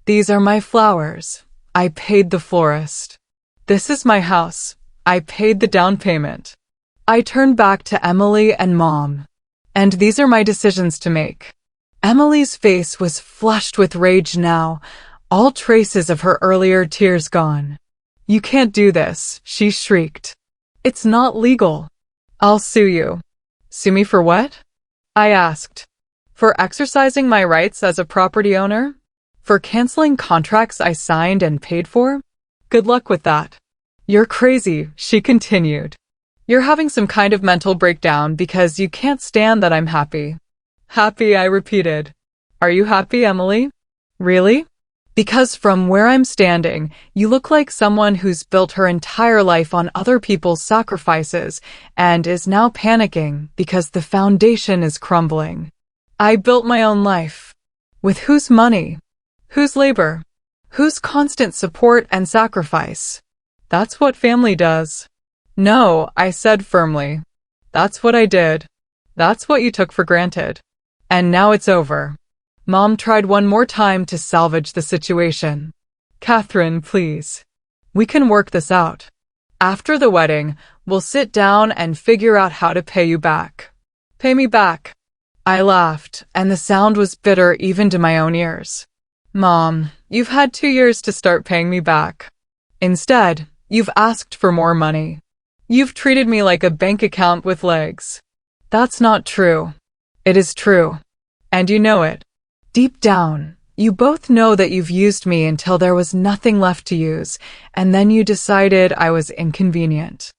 These are my flowers. I paid the florist. This is my house. I paid the down payment. I turned back to Emily and Mom. And these are my decisions to make. Emily's face was flushed with rage now, all traces of her earlier tears gone. You can't do this, she shrieked. It's not legal. I'll sue you. Sue me for what? I asked. For exercising my rights as a property owner? For canceling contracts I signed and paid for? Good luck with that. You're crazy, she continued. You're having some kind of mental breakdown because you can't stand that I'm happy. Happy, I repeated. Are you happy, Emily? Really? Because from where I'm standing, you look like someone who's built her entire life on other people's sacrifices and is now panicking because the foundation is crumbling. I built my own life. With whose money? Whose labor? Whose constant support and sacrifice? That's what family does. No, I said firmly. That's what I did. That's what you took for granted. And now it's over. Mom tried one more time to salvage the situation. Catherine, please. We can work this out. After the wedding, we'll sit down and figure out how to pay you back. Pay me back. I laughed, and the sound was bitter even to my own ears. Mom, you've had 2 years to start paying me back. Instead, you've asked for more money. You've treated me like a bank account with legs. That's not true. It is true. And you know it. Deep down, you both know that you've used me until there was nothing left to use, and then you decided I was inconvenient.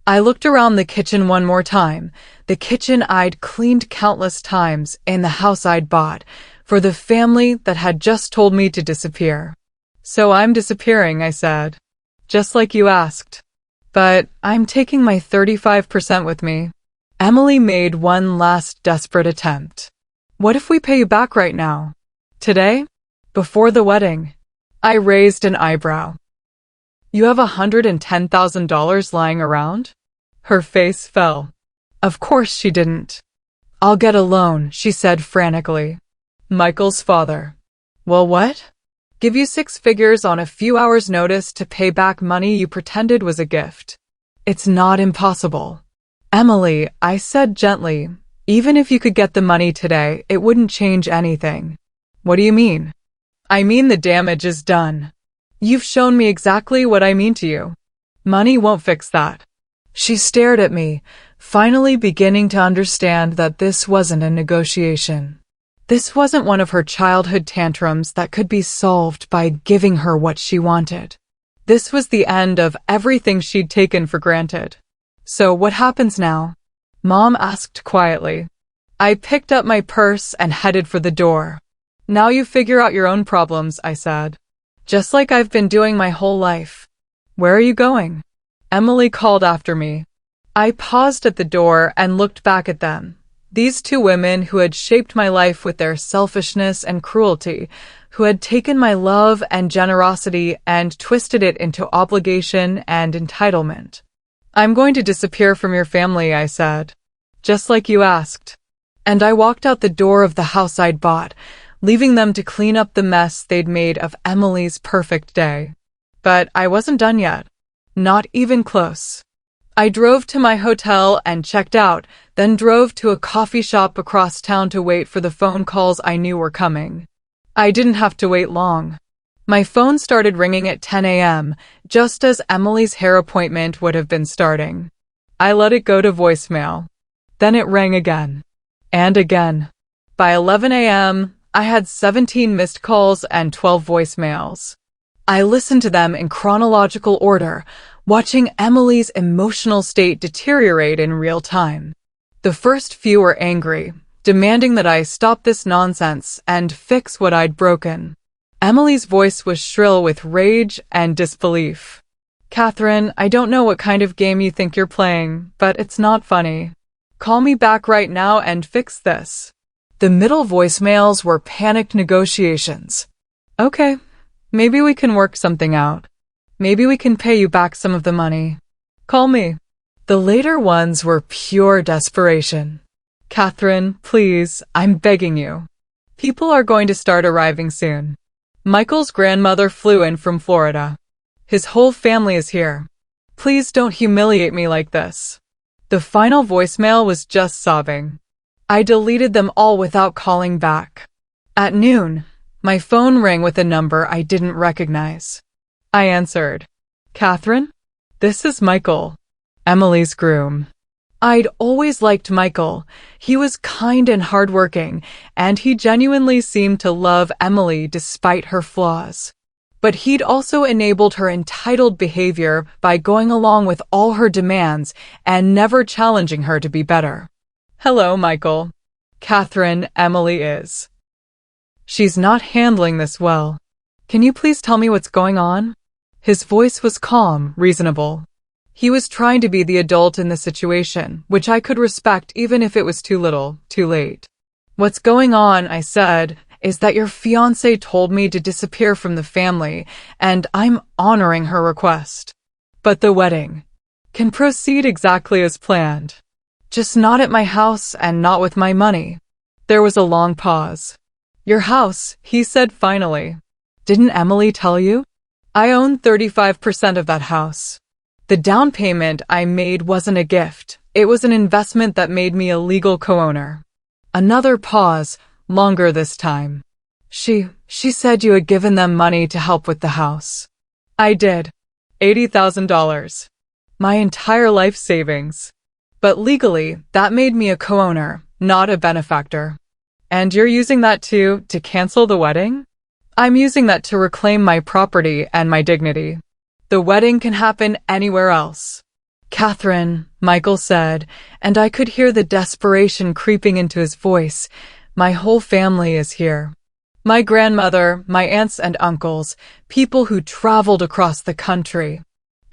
I looked around the kitchen one more time, the kitchen I'd cleaned countless times in the house I'd bought, for the family that had just told me to disappear. So I'm disappearing, I said. Just like you asked. But I'm taking my 35% with me. Emily made one last desperate attempt. What if we pay you back right now? Today? Before the wedding? I raised an eyebrow. You have $110,000 lying around? Her face fell. Of course she didn't. I'll get a loan, she said frantically. Michael's father. Well, what? Give you 6 figures on a few hours' notice to pay back money you pretended was a gift. It's not impossible. Emily, I said gently, even if you could get the money today, it wouldn't change anything. What do you mean? I mean the damage is done. You've shown me exactly what I mean to you. Money won't fix that. She stared at me, finally beginning to understand that this wasn't a negotiation. This wasn't one of her childhood tantrums that could be solved by giving her what she wanted. This was the end of everything she'd taken for granted. So what happens now? Mom asked quietly. I picked up my purse and headed for the door. Now you figure out your own problems, I said. Just like I've been doing my whole life. Where are you going? Emily called after me. I paused at the door and looked back at them. These 2 women who had shaped my life with their selfishness and cruelty, who had taken my love and generosity and twisted it into obligation and entitlement. I'm going to disappear from your family, I said. Just like you asked. And I walked out the door of the house I'd bought, leaving them to clean up the mess they'd made of Emily's perfect day. But I wasn't done yet. Not even close. I drove to my hotel and checked out, then drove to a coffee shop across town to wait for the phone calls I knew were coming. I didn't have to wait long. My phone started ringing at 10 a.m., just as Emily's hair appointment would have been starting. I let it go to voicemail. Then it rang again. And again. By 11 a.m., I had 17 missed calls and 12 voicemails. I listened to them in chronological order, watching Emily's emotional state deteriorate in real time. The first few were angry, demanding that I stop this nonsense and fix what I'd broken. Emily's voice was shrill with rage and disbelief. "Catherine, I don't know what kind of game you think you're playing, but it's not funny. Call me back right now and fix this." The middle voicemails were panicked negotiations. "Okay, maybe we can work something out. Maybe we can pay you back some of the money. Call me." The later ones were pure desperation. "Catherine, please, I'm begging you. People are going to start arriving soon. Michael's grandmother flew in from Florida. His whole family is here. Please don't humiliate me like this." The final voicemail was just sobbing. I deleted them all without calling back. At noon, my phone rang with a number I didn't recognize. I answered. "Catherine? This is Michael, Emily's groom." I'd always liked Michael. He was kind and hardworking, and he genuinely seemed to love Emily despite her flaws. But he'd also enabled her entitled behavior by going along with all her demands and never challenging her to be better. "Hello, Michael. Catherine, Emily is. She's not handling this well. Can you please tell me what's going on?" His voice was calm, reasonable. He was trying to be the adult in the situation, which I could respect even if it was too little, too late. "What's going on," I said, "is that your fiancé told me to disappear from the family, and I'm honoring her request. But the wedding can proceed exactly as planned. Just not at my house and not with my money." There was a long pause. "Your house," he said finally. "Didn't Emily tell you? I own 35% of that house. The down payment I made wasn't a gift. It was an investment that made me a legal co-owner." Another pause, longer this time. She said you had given them money to help with the house." "I did. $80,000. My entire life savings. But legally, that made me a co-owner, not a benefactor." "And you're using that to cancel the wedding?" "I'm using that to reclaim my property and my dignity. The wedding can happen anywhere else." "Catherine," Michael said, and I could hear the desperation creeping into his voice, "my whole family is here. My grandmother, my aunts and uncles, people who traveled across the country.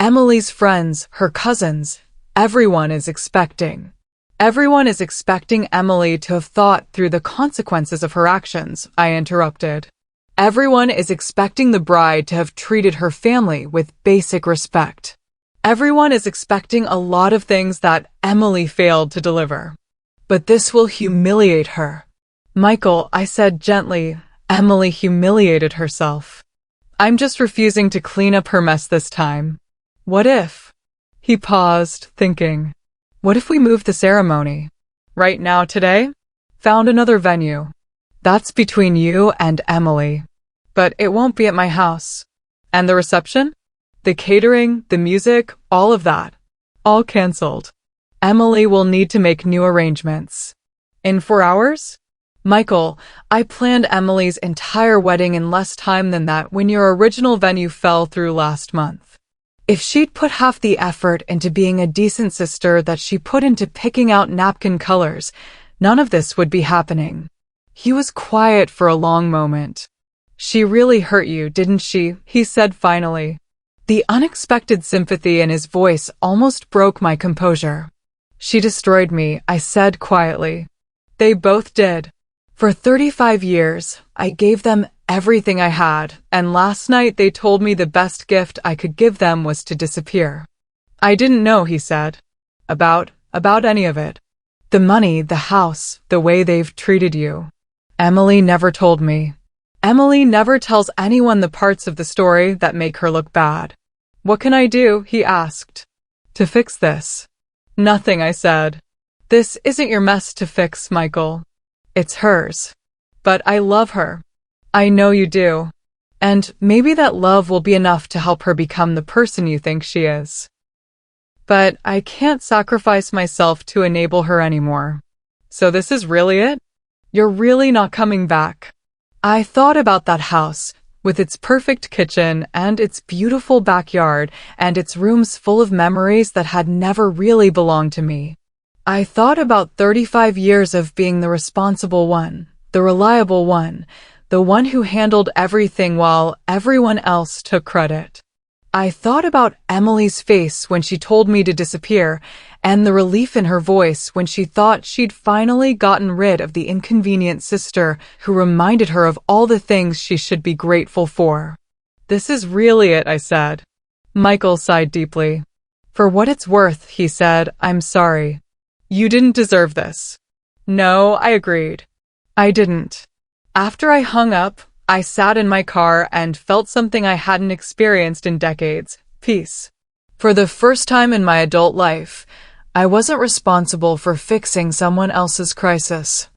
Emily's friends, her cousins, everyone is expecting. Everyone is expecting Emily to have thought through the consequences of her actions," I interrupted. "Everyone is expecting the bride to have treated her family with basic respect. Everyone is expecting a lot of things that Emily failed to deliver. But this will humiliate her." "Michael," I said gently, "Emily humiliated herself. I'm just refusing to clean up her mess this time. What if?" He paused, thinking. "What if we move the ceremony? Right now, today? Found another venue. That's between you and Emily. But it won't be at my house. And the reception? The catering, the music, all of that. All canceled. Emily will need to make new arrangements. In 4 hours? Michael, I planned Emily's entire wedding in less time than that when your original venue fell through last month. If she'd put half the effort into being a decent sister that she put into picking out napkin colors, none of this would be happening." He was quiet for a long moment. "She really hurt you, didn't she?" he said finally. The unexpected sympathy in his voice almost broke my composure. "She destroyed me," I said quietly. "They both did. For 35 years, I gave them everything I had, and last night they told me the best gift I could give them was to disappear." "I didn't know," he said, about any of it. The money, the house, the way they've treated you. Emily never told me. Emily never tells anyone the parts of the story that make her look bad." "What can I do?" he asked. "To fix this?" "Nothing," I said. This isn't your mess to fix, Michael. It's hers. But I love her. I know you do. And maybe that love will be enough to help her become the person you think she is. But I can't sacrifice myself to enable her anymore. So this is really it? You're really not coming back. I thought about that house, with its perfect kitchen and its beautiful backyard and its rooms full of memories that had never really belonged to me. I thought about 35 years of being the responsible one, the reliable one, the one who handled everything while everyone else took credit. I thought about Emily's face when she told me to disappear, and the relief in her voice when she thought she'd finally gotten rid of the inconvenient sister who reminded her of all the things she should be grateful for. This is really it, I said. Michael sighed deeply. For what it's worth, he said, I'm sorry. You didn't deserve this. No, I agreed. I didn't. After I hung up, I sat in my car and felt something I hadn't experienced in decades, peace. For the first time in my adult life, I wasn't responsible for fixing someone else's crisis.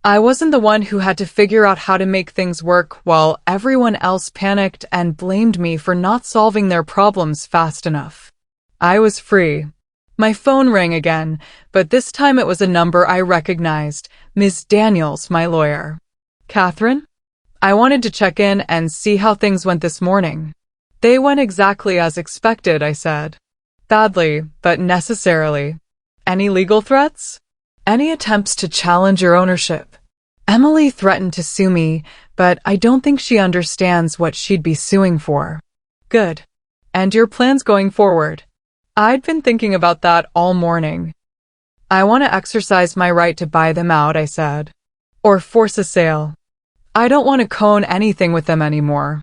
I wasn't the one who had to figure out how to make things work while everyone else panicked and blamed me for not solving their problems fast enough. I was free. My phone rang again, but this time it was a number I recognized, Ms. Daniels, my lawyer. Catherine? I wanted to check in and see how things went this morning. They went exactly as expected, I said. Badly, but necessarily. Any legal threats? Any attempts to challenge your ownership? Emily threatened to sue me, but I don't think she understands what she'd be suing for. Good. And your plans going forward? I'd been thinking about that all morning. I want to exercise my right to buy them out, I said. Or force a sale. I don't want to co-own anything with them anymore.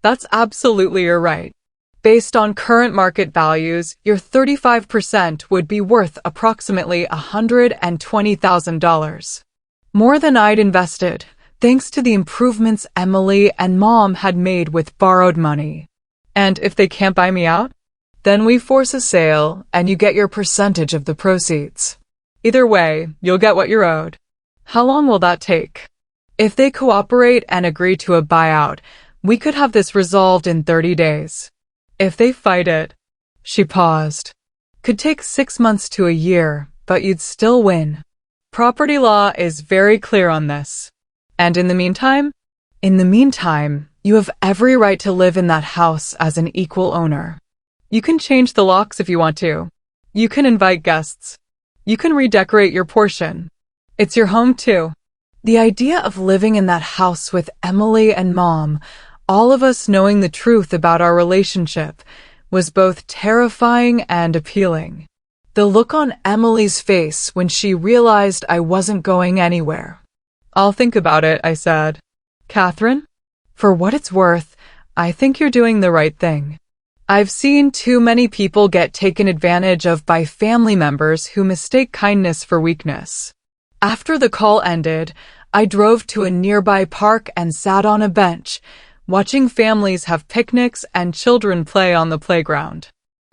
That's absolutely your right. Based on current market values, your 35% would be worth approximately $120,000. More than I'd invested, thanks to the improvements Emily and Mom had made with borrowed money. And if they can't buy me out? Then we force a sale, and you get your percentage of the proceeds. Either way, you'll get what you're owed. How long will that take? If they cooperate and agree to a buyout, we could have this resolved in 30 days. If they fight it, she paused. Could take 6 months to a year, but you'd still win. Property law is very clear on this. And in the meantime? In the meantime, you have every right to live in that house as an equal owner. You can change the locks if you want to. You can invite guests. You can redecorate your portion. It's your home too. The idea of living in that house with Emily and Mom, all of us knowing the truth about our relationship, was both terrifying and appealing. The look on Emily's face when she realized I wasn't going anywhere. I'll think about it, I said. Catherine? For what it's worth, I think you're doing the right thing. I've seen too many people get taken advantage of by family members who mistake kindness for weakness. After the call ended, I drove to a nearby park and sat on a bench, watching families have picnics and children play on the playground.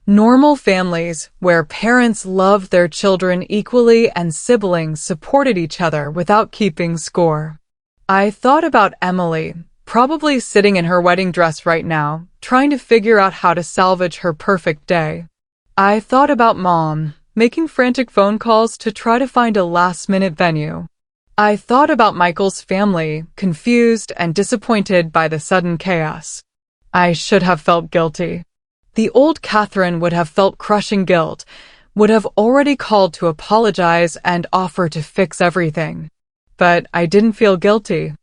Normal families, where parents loved their children equally and siblings supported each other without keeping score. I thought about Emily, probably sitting in her wedding dress right now, trying to figure out how to salvage her perfect day. I thought about Mom, making frantic phone calls to try to find a last-minute venue. I thought about Michael's family, confused and disappointed by the sudden chaos. I should have felt guilty. The old Catherine would have felt crushing guilt, would have already called to apologize and offer to fix everything. But I didn't feel guilty.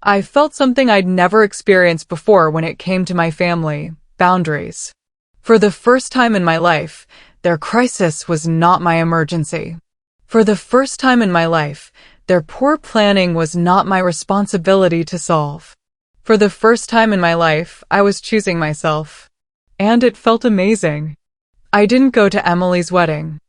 I felt something I'd never experienced before when it came to my family, boundaries. For the first time in my life, their crisis was not my emergency. For the first time in my life, their poor planning was not my responsibility to solve. For the first time in my life, I was choosing myself. And it felt amazing. I didn't go to Emily's wedding.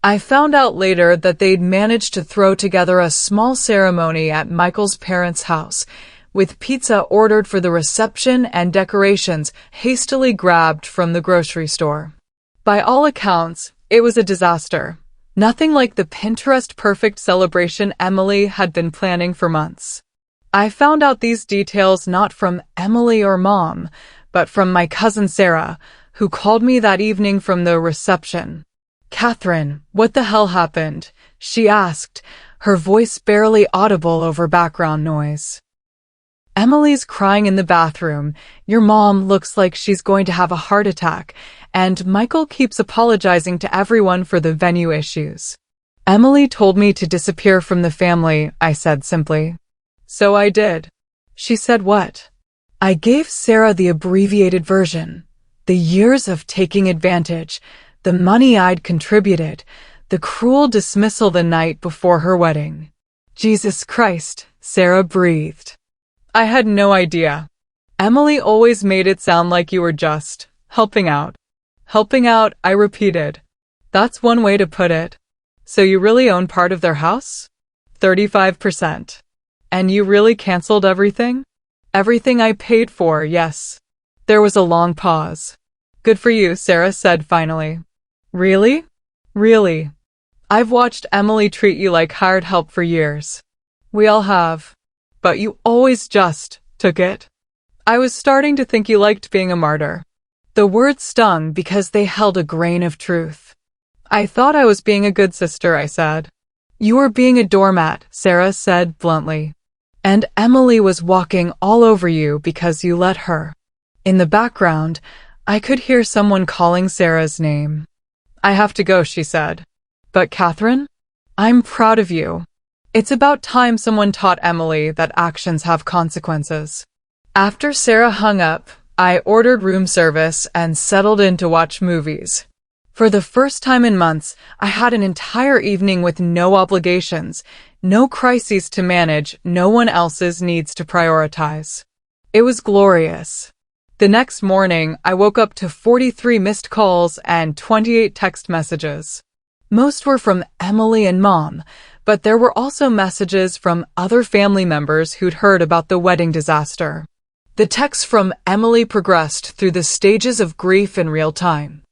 I found out later that they'd managed to throw together a small ceremony at Michael's parents' house, with pizza ordered for the reception and decorations hastily grabbed from the grocery store. By all accounts, it was a disaster. Nothing like the Pinterest-perfect celebration Emily had been planning for months. I found out these details not from Emily or Mom, but from my cousin Sarah, who called me that evening from the reception. "Catherine, what the hell happened?" she asked, her voice barely audible over background noise. "Emily's crying in the bathroom. Your mom looks like she's going to have a heart attack, and Michael keeps apologizing to everyone for the venue issues." "Emily told me to disappear from the family," I said simply. "So I did." She said what? I gave Sarah the abbreviated version. The years of taking advantage, the money I'd contributed, the cruel dismissal the night before her wedding. "Jesus Christ," Sarah breathed. "I had no idea. Emily always made it sound like you were just helping out." "Helping out," I repeated. "That's one way to put it. So you really own part of their house?" 35%. "And you really canceled everything?" "Everything I paid for, yes." There was a long pause. "Good for you," Sarah said finally. "Really?" "Really. I've watched Emily treat you like hired help for years." "We all have. But you always just took it." "I was starting to think you liked being a martyr." The words stung because they held a grain of truth. "I thought I was being a good sister," I said. "You were being a doormat," Sarah said bluntly. "And Emily was walking all over you because you let her." In the background, I could hear someone calling Sarah's name. "I have to go," she said. "But Catherine, I'm proud of you. It's about time someone taught Emily that actions have consequences." After Sarah hung up, I ordered room service and settled in to watch movies. For the first time in months, I had an entire evening with no obligations, no crises to manage, no one else's needs to prioritize. It was glorious. The next morning, I woke up to 43 missed calls and 28 text messages. Most were from Emily and Mom, but there were also messages from other family members who'd heard about the wedding disaster. The texts from Emily progressed through the stages of grief in real time.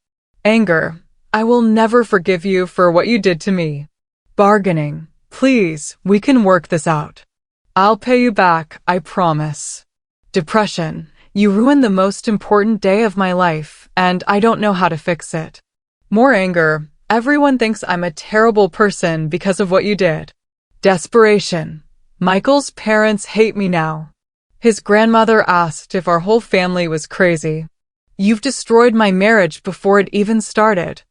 Anger: "I will never forgive you for what you did to me." Bargaining: "Please, we can work this out. I'll pay you back, I promise." Depression: "You ruined the most important day of my life, and I don't know how to fix it." More anger: "Everyone thinks I'm a terrible person because of what you did." Desperation: "Michael's parents hate me now. His grandmother asked if our whole family was crazy. You've destroyed my marriage before it even started."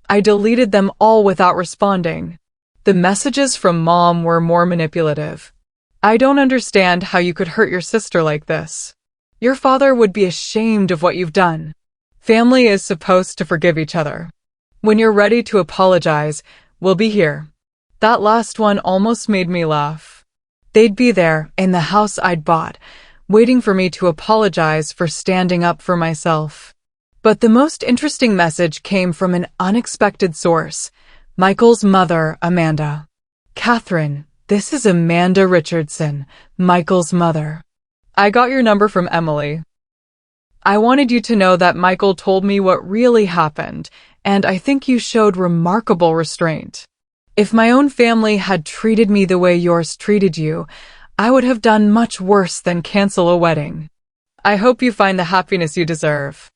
I deleted them all without responding. The messages from Mom were more manipulative. "I don't understand how you could hurt your sister like this. Your father would be ashamed of what you've done. Family is supposed to forgive each other. When you're ready to apologize, we'll be here." That last one almost made me laugh. They'd be there, in the house I'd bought, waiting for me to apologize for standing up for myself. But the most interesting message came from an unexpected source: Michael's mother, Amanda. "Catherine, this is Amanda Richardson, Michael's mother. I got your number from Emily. I wanted you to know that Michael told me what really happened, and I think you showed remarkable restraint. If my own family had treated me the way yours treated you, I would have done much worse than cancel a wedding. I hope you find the happiness you deserve."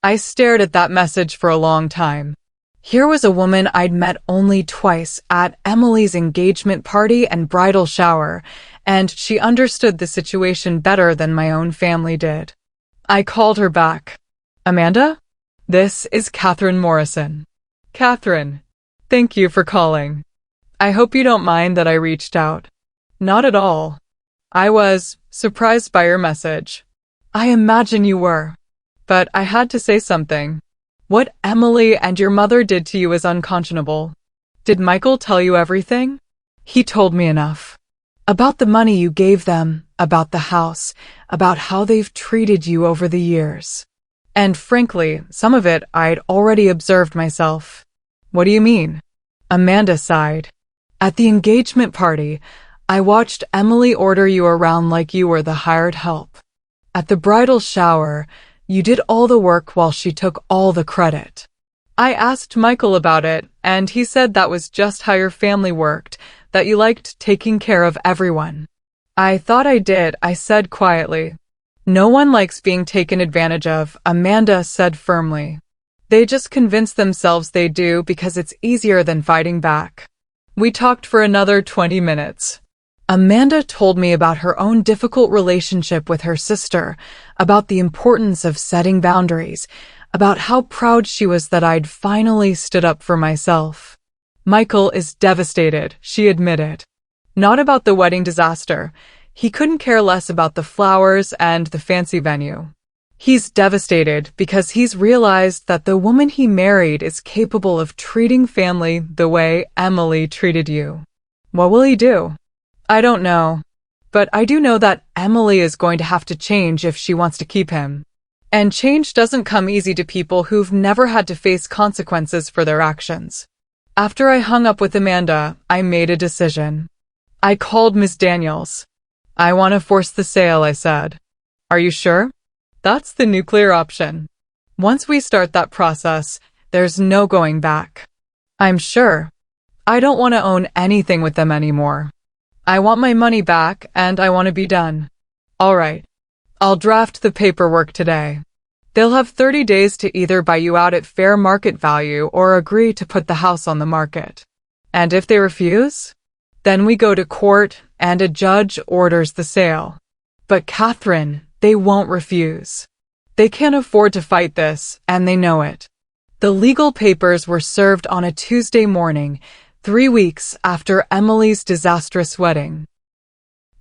I stared at that message for a long time. Here was a woman I'd met only twice, at Emily's engagement party and bridal shower, and she understood the situation better than my own family did. I called her back. "Amanda? This is Catherine Morrison." "Catherine, thank you for calling. I hope you don't mind that I reached out." "Not at all. I was surprised by your message." "I imagine you were. But I had to say something. What Emily and your mother did to you is unconscionable." "Did Michael tell you everything?" "He told me enough. About the money you gave them, about the house, about how they've treated you over the years. And frankly, some of it I'd already observed myself." "What do you mean?" Amanda sighed. "At the engagement party, I watched Emily order you around like you were the hired help. At the bridal shower, you did all the work while she took all the credit. I asked Michael about it, and he said that was just how your family worked, that you liked taking care of everyone. I thought I did, I said quietly. No one likes being taken advantage of, Amanda said firmly. They just convince themselves they do because it's easier than fighting back. We talked for another 20 minutes. Amanda told me about her own difficult relationship with her sister, about the importance of setting boundaries, about how proud she was that I'd finally stood up for myself. Michael is devastated, she admitted. Not about the wedding disaster. He couldn't care less about the flowers and the fancy venue. He's devastated because he's realized that the woman he married is capable of treating family the way Emily treated you. What will he do? I don't know. But I do know that Emily is going to have to change if she wants to keep him. And change doesn't come easy to people who've never had to face consequences for their actions. After I hung up with Amanda, I made a decision. I called Ms. Daniels. I want to force the sale, I said. Are you sure? That's the nuclear option. Once we start that process, there's no going back. I'm sure. I don't want to own anything with them anymore. I want my money back, and I want to be done. All right. I'll draft the paperwork today. They'll have 30 days to either buy you out at fair market value or agree to put the house on the market. And if they refuse? Then we go to court, and a judge orders the sale. But Catherine, they won't refuse. They can't afford to fight this, and they know it. The legal papers were served on a Tuesday morning, 3 weeks after Emily's disastrous wedding.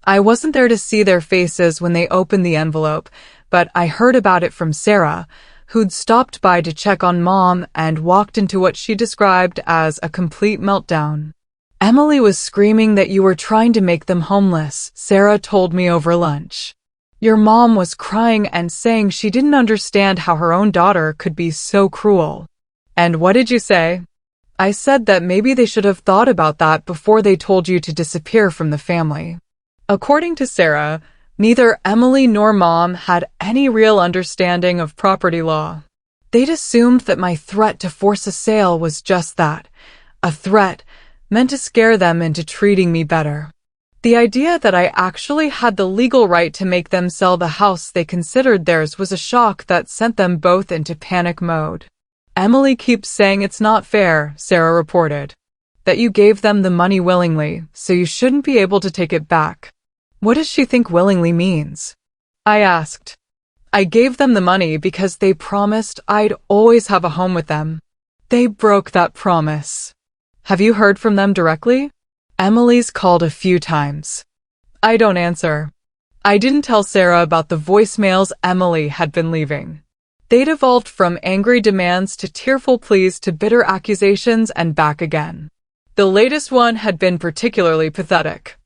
I wasn't there to see their faces when they opened the envelope, but I heard about it from Sarah, who'd stopped by to check on Mom and walked into what she described as a complete meltdown. Emily was screaming that you were trying to make them homeless, Sarah told me over lunch. Your mom was crying and saying she didn't understand how her own daughter could be so cruel. And what did you say? I said that maybe they should have thought about that before they told you to disappear from the family. According to Sarah, neither Emily nor Mom had any real understanding of property law. They'd assumed that my threat to force a sale was just that, a threat meant to scare them into treating me better. The idea that I actually had the legal right to make them sell the house they considered theirs was a shock that sent them both into panic mode. Emily keeps saying it's not fair, Sarah reported. That you gave them the money willingly, so you shouldn't be able to take it back. What does she think willingly means? I asked. I gave them the money because they promised I'd always have a home with them. They broke that promise. Have you heard from them directly? Emily's called a few times. I don't answer. I didn't tell Sarah about the voicemails Emily had been leaving. They'd evolved from angry demands to tearful pleas to bitter accusations and back again. The latest one had been particularly pathetic.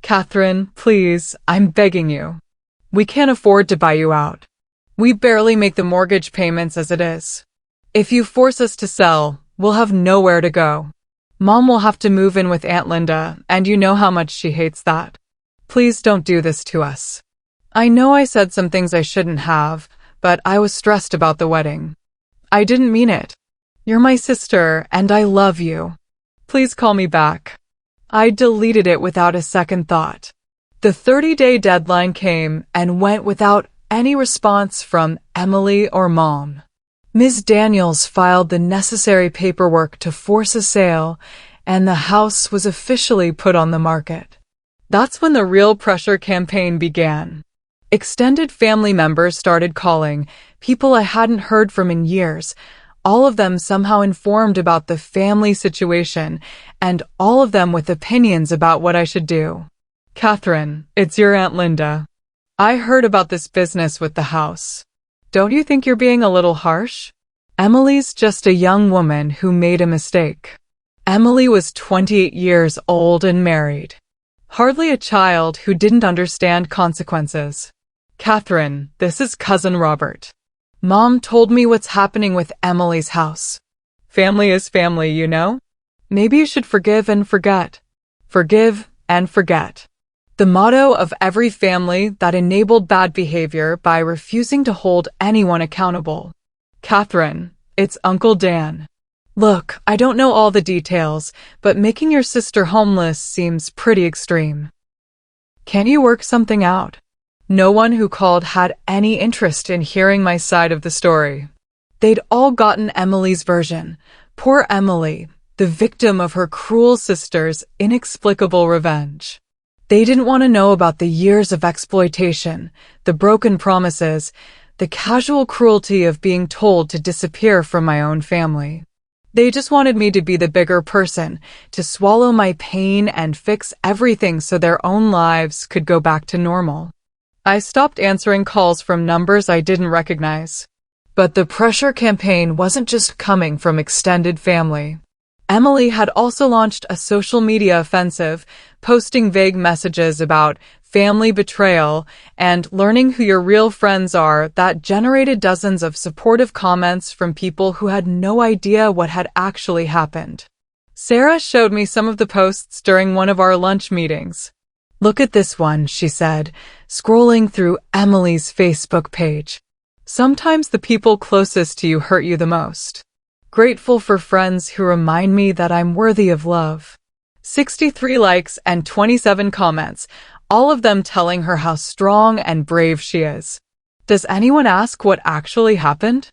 Catherine, please, I'm begging you. We can't afford to buy you out. We barely make the mortgage payments as it is. If you force us to sell, we'll have nowhere to go. Mom will have to move in with Aunt Linda, and you know how much she hates that. Please don't do this to us. I know I said some things I shouldn't have, but I was stressed about the wedding. I didn't mean it. You're my sister, and I love you. Please call me back. I deleted it without a second thought. The 30-day deadline came and went without any response from Emily or Mom. Ms. Daniels filed the necessary paperwork to force a sale, and the house was officially put on the market. That's when the real pressure campaign began. Extended family members started calling, people I hadn't heard from in years, all of them somehow informed about the family situation, and all of them with opinions about what I should do. Catherine, it's your Aunt Linda. I heard about this business with the house. Don't you think you're being a little harsh? Emily's just a young woman who made a mistake. Emily was 28 years old and married. Hardly a child who didn't understand consequences. Catherine, this is Cousin Robert. Mom told me what's happening with Emily's house. Family is family, you know? Maybe you should forgive and forget. Forgive and forget. The motto of every family that enabled bad behavior by refusing to hold anyone accountable. Catherine, it's Uncle Dan. Look, I don't know all the details, but making your sister homeless seems pretty extreme. Can't you work something out? No one who called had any interest in hearing my side of the story. They'd all gotten Emily's version. Poor Emily, the victim of her cruel sister's inexplicable revenge. They didn't want to know about the years of exploitation, the broken promises, the casual cruelty of being told to disappear from my own family. They just wanted me to be the bigger person, to swallow my pain and fix everything so their own lives could go back to normal. I stopped answering calls from numbers I didn't recognize. But the pressure campaign wasn't just coming from extended family. Emily had also launched a social media offensive, posting vague messages about family betrayal and learning who your real friends are that generated dozens of supportive comments from people who had no idea what had actually happened. Sarah showed me some of the posts during one of our lunch meetings. "Look at this one," she said, scrolling through Emily's Facebook page. "Sometimes the people closest to you hurt you the most. Grateful for friends who remind me that I'm worthy of love." 63 likes and 27 comments, all of them telling her how strong and brave she is. Does anyone ask what actually happened?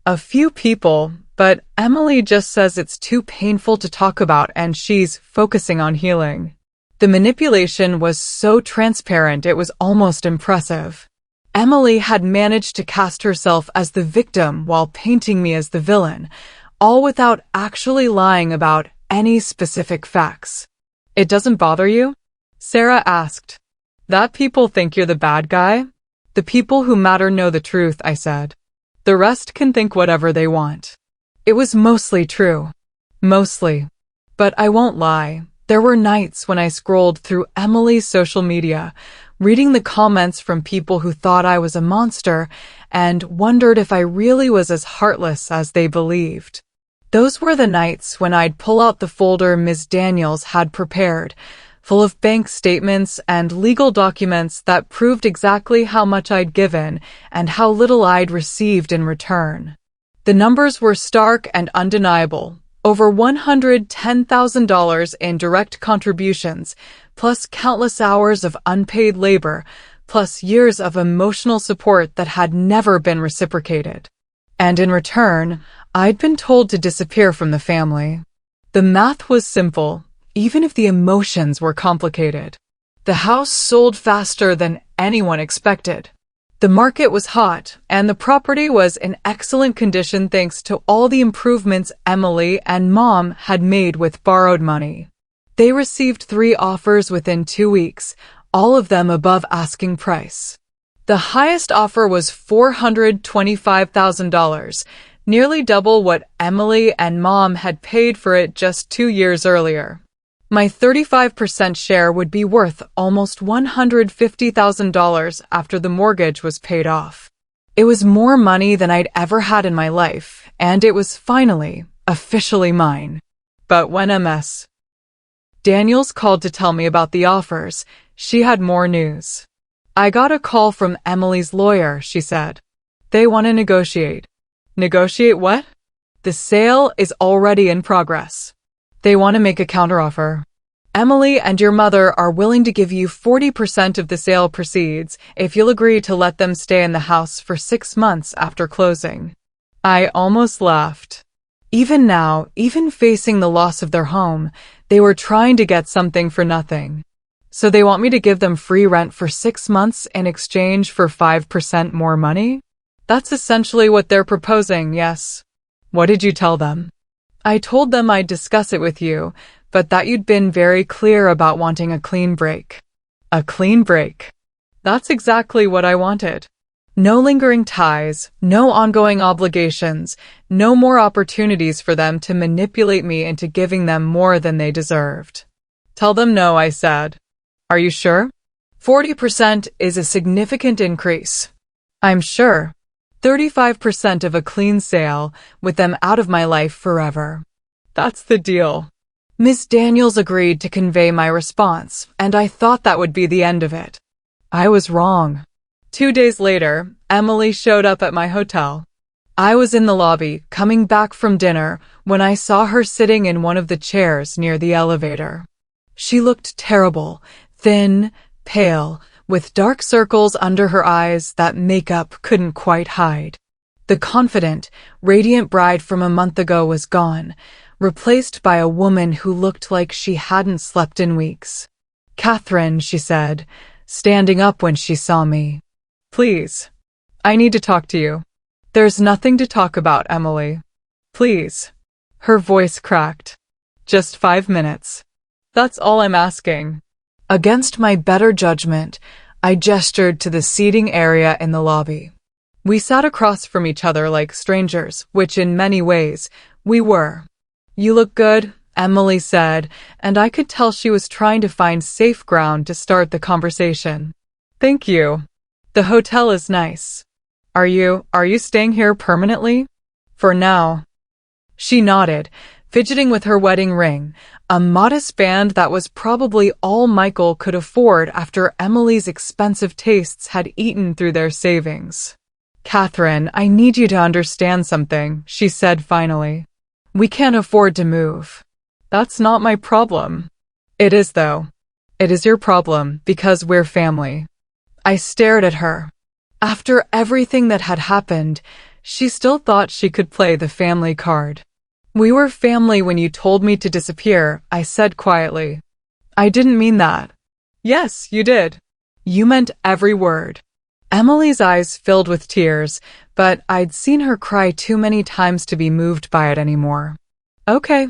A few people, but Emily just says it's too painful to talk about and she's focusing on healing. The manipulation was so transparent it was almost impressive. Emily had managed to cast herself as the victim while painting me as the villain, all without actually lying about any specific facts. "It doesn't bother you?" Sarah asked. "That people think you're the bad guy? The people who matter know the truth," I said. "The rest can think whatever they want." It was mostly true. Mostly. But I won't lie. There were nights when I scrolled through Emily's social media, reading the comments from people who thought I was a monster and wondered if I really was as heartless as they believed. Those were the nights when I'd pull out the folder Ms. Daniels had prepared, full of bank statements and legal documents that proved exactly how much I'd given and how little I'd received in return. The numbers were stark and undeniable. Over $110,000 in direct contributions, plus countless hours of unpaid labor, plus years of emotional support that had never been reciprocated. And in return, I'd been told to disappear from the family. The math was simple, even if the emotions were complicated. The house sold faster than anyone expected. The market was hot, and the property was in excellent condition thanks to all the improvements Emily and Mom had made with borrowed money. They received 3 offers within 2 weeks, all of them above asking price. The highest offer was $425,000, nearly double what Emily and Mom had paid for it just 2 years earlier. My 35% share would be worth almost $150,000 after the mortgage was paid off. It was more money than I'd ever had in my life, and it was finally, officially mine. But when Ms. Daniels called to tell me about the offers, she had more news. "I got a call from Emily's lawyer," she said. "They want to negotiate." "Negotiate what?" "The sale is already in progress. They want to make a counteroffer. Emily and your mother are willing to give you 40% of the sale proceeds if you'll agree to let them stay in the house for 6 months after closing." I almost laughed. Even now, even facing the loss of their home, they were trying to get something for nothing. So they want me to give them free rent for 6 months in exchange for 5% more money? That's essentially what they're proposing, yes. What did you tell them? I told them I'd discuss it with you, but that you'd been very clear about wanting a clean break. A clean break. That's exactly what I wanted. No lingering ties, no ongoing obligations, no more opportunities for them to manipulate me into giving them more than they deserved. Tell them no, I said. Are you sure? 40% is a significant increase. I'm sure. 35% of a clean sale, with them out of my life forever. That's the deal. Ms. Daniels agreed to convey my response, and I thought that would be the end of it. I was wrong. 2 days later, Emily showed up at my hotel. I was in the lobby, coming back from dinner, when I saw her sitting in one of the chairs near the elevator. She looked terrible, thin, pale, with dark circles under her eyes that makeup couldn't quite hide. The confident, radiant bride from a month ago was gone, replaced by a woman who looked like she hadn't slept in weeks. "Catherine," she said, standing up when she saw me. "Please. I need to talk to you." "There's nothing to talk about, Emily. Please." Her voice cracked. "Just 5 minutes. That's all I'm asking." Against my better judgment, I gestured to the seating area in the lobby. We sat across from each other like strangers, which in many ways, we were. "You look good," Emily said, and I could tell she was trying to find safe ground to start the conversation. "Thank you. The hotel is nice. Are you staying here permanently?" "For now." She nodded, fidgeting with her wedding ring, a modest band that was probably all Michael could afford after Emily's expensive tastes had eaten through their savings. "Catherine, I need you to understand something," she said finally. "We can't afford to move." "That's not my problem." "It is, though. It is your problem, because we're family." I stared at her. After everything that had happened, she still thought she could play the family card. "We were family when you told me to disappear," I said quietly. "I didn't mean that." "Yes, you did. You meant every word." Emily's eyes filled with tears, but I'd seen her cry too many times to be moved by it anymore. Okay,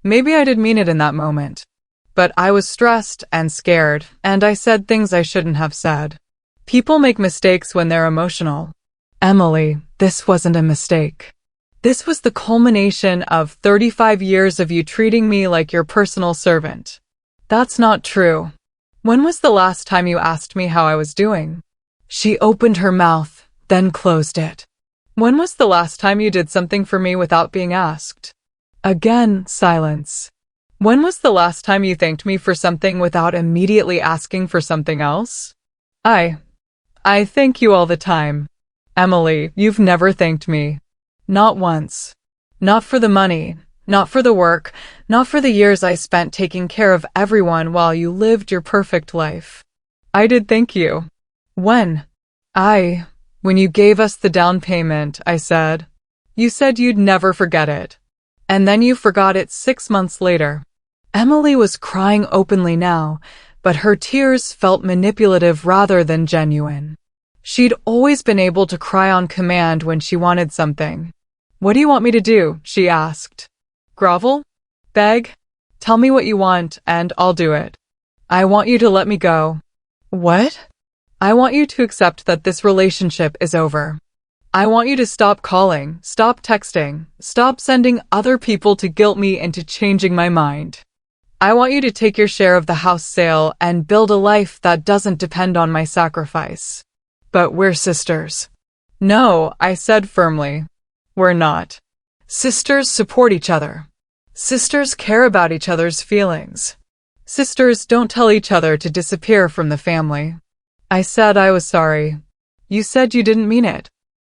maybe I did mean it in that moment. But I was stressed and scared, and I said things I shouldn't have said. People make mistakes when they're emotional. Emily, this wasn't a mistake. This was the culmination of 35 years of you treating me like your personal servant. That's not true. When was the last time you asked me how I was doing? She opened her mouth, then closed it. When was the last time you did something for me without being asked? Again, silence. When was the last time you thanked me for something without immediately asking for something else? I thank you all the time. Emily, you've never thanked me. Not once. Not for the money, not for the work, not for the years I spent taking care of everyone while you lived your perfect life. I did thank you. When? When you gave us the down payment, I said. You said you'd never forget it. And then you forgot it 6 months later. Emily was crying openly now, but her tears felt manipulative rather than genuine. She'd always been able to cry on command when she wanted something. What do you want me to do? She asked. Grovel? Beg? Tell me what you want, and I'll do it. I want you to let me go. What? I want you to accept that this relationship is over. I want you to stop calling, stop texting, stop sending other people to guilt me into changing my mind. I want you to take your share of the house sale and build a life that doesn't depend on my sacrifice. But we're sisters. No, I said firmly. We're not. Sisters support each other. Sisters care about each other's feelings. Sisters don't tell each other to disappear from the family. I said I was sorry. You said you didn't mean it.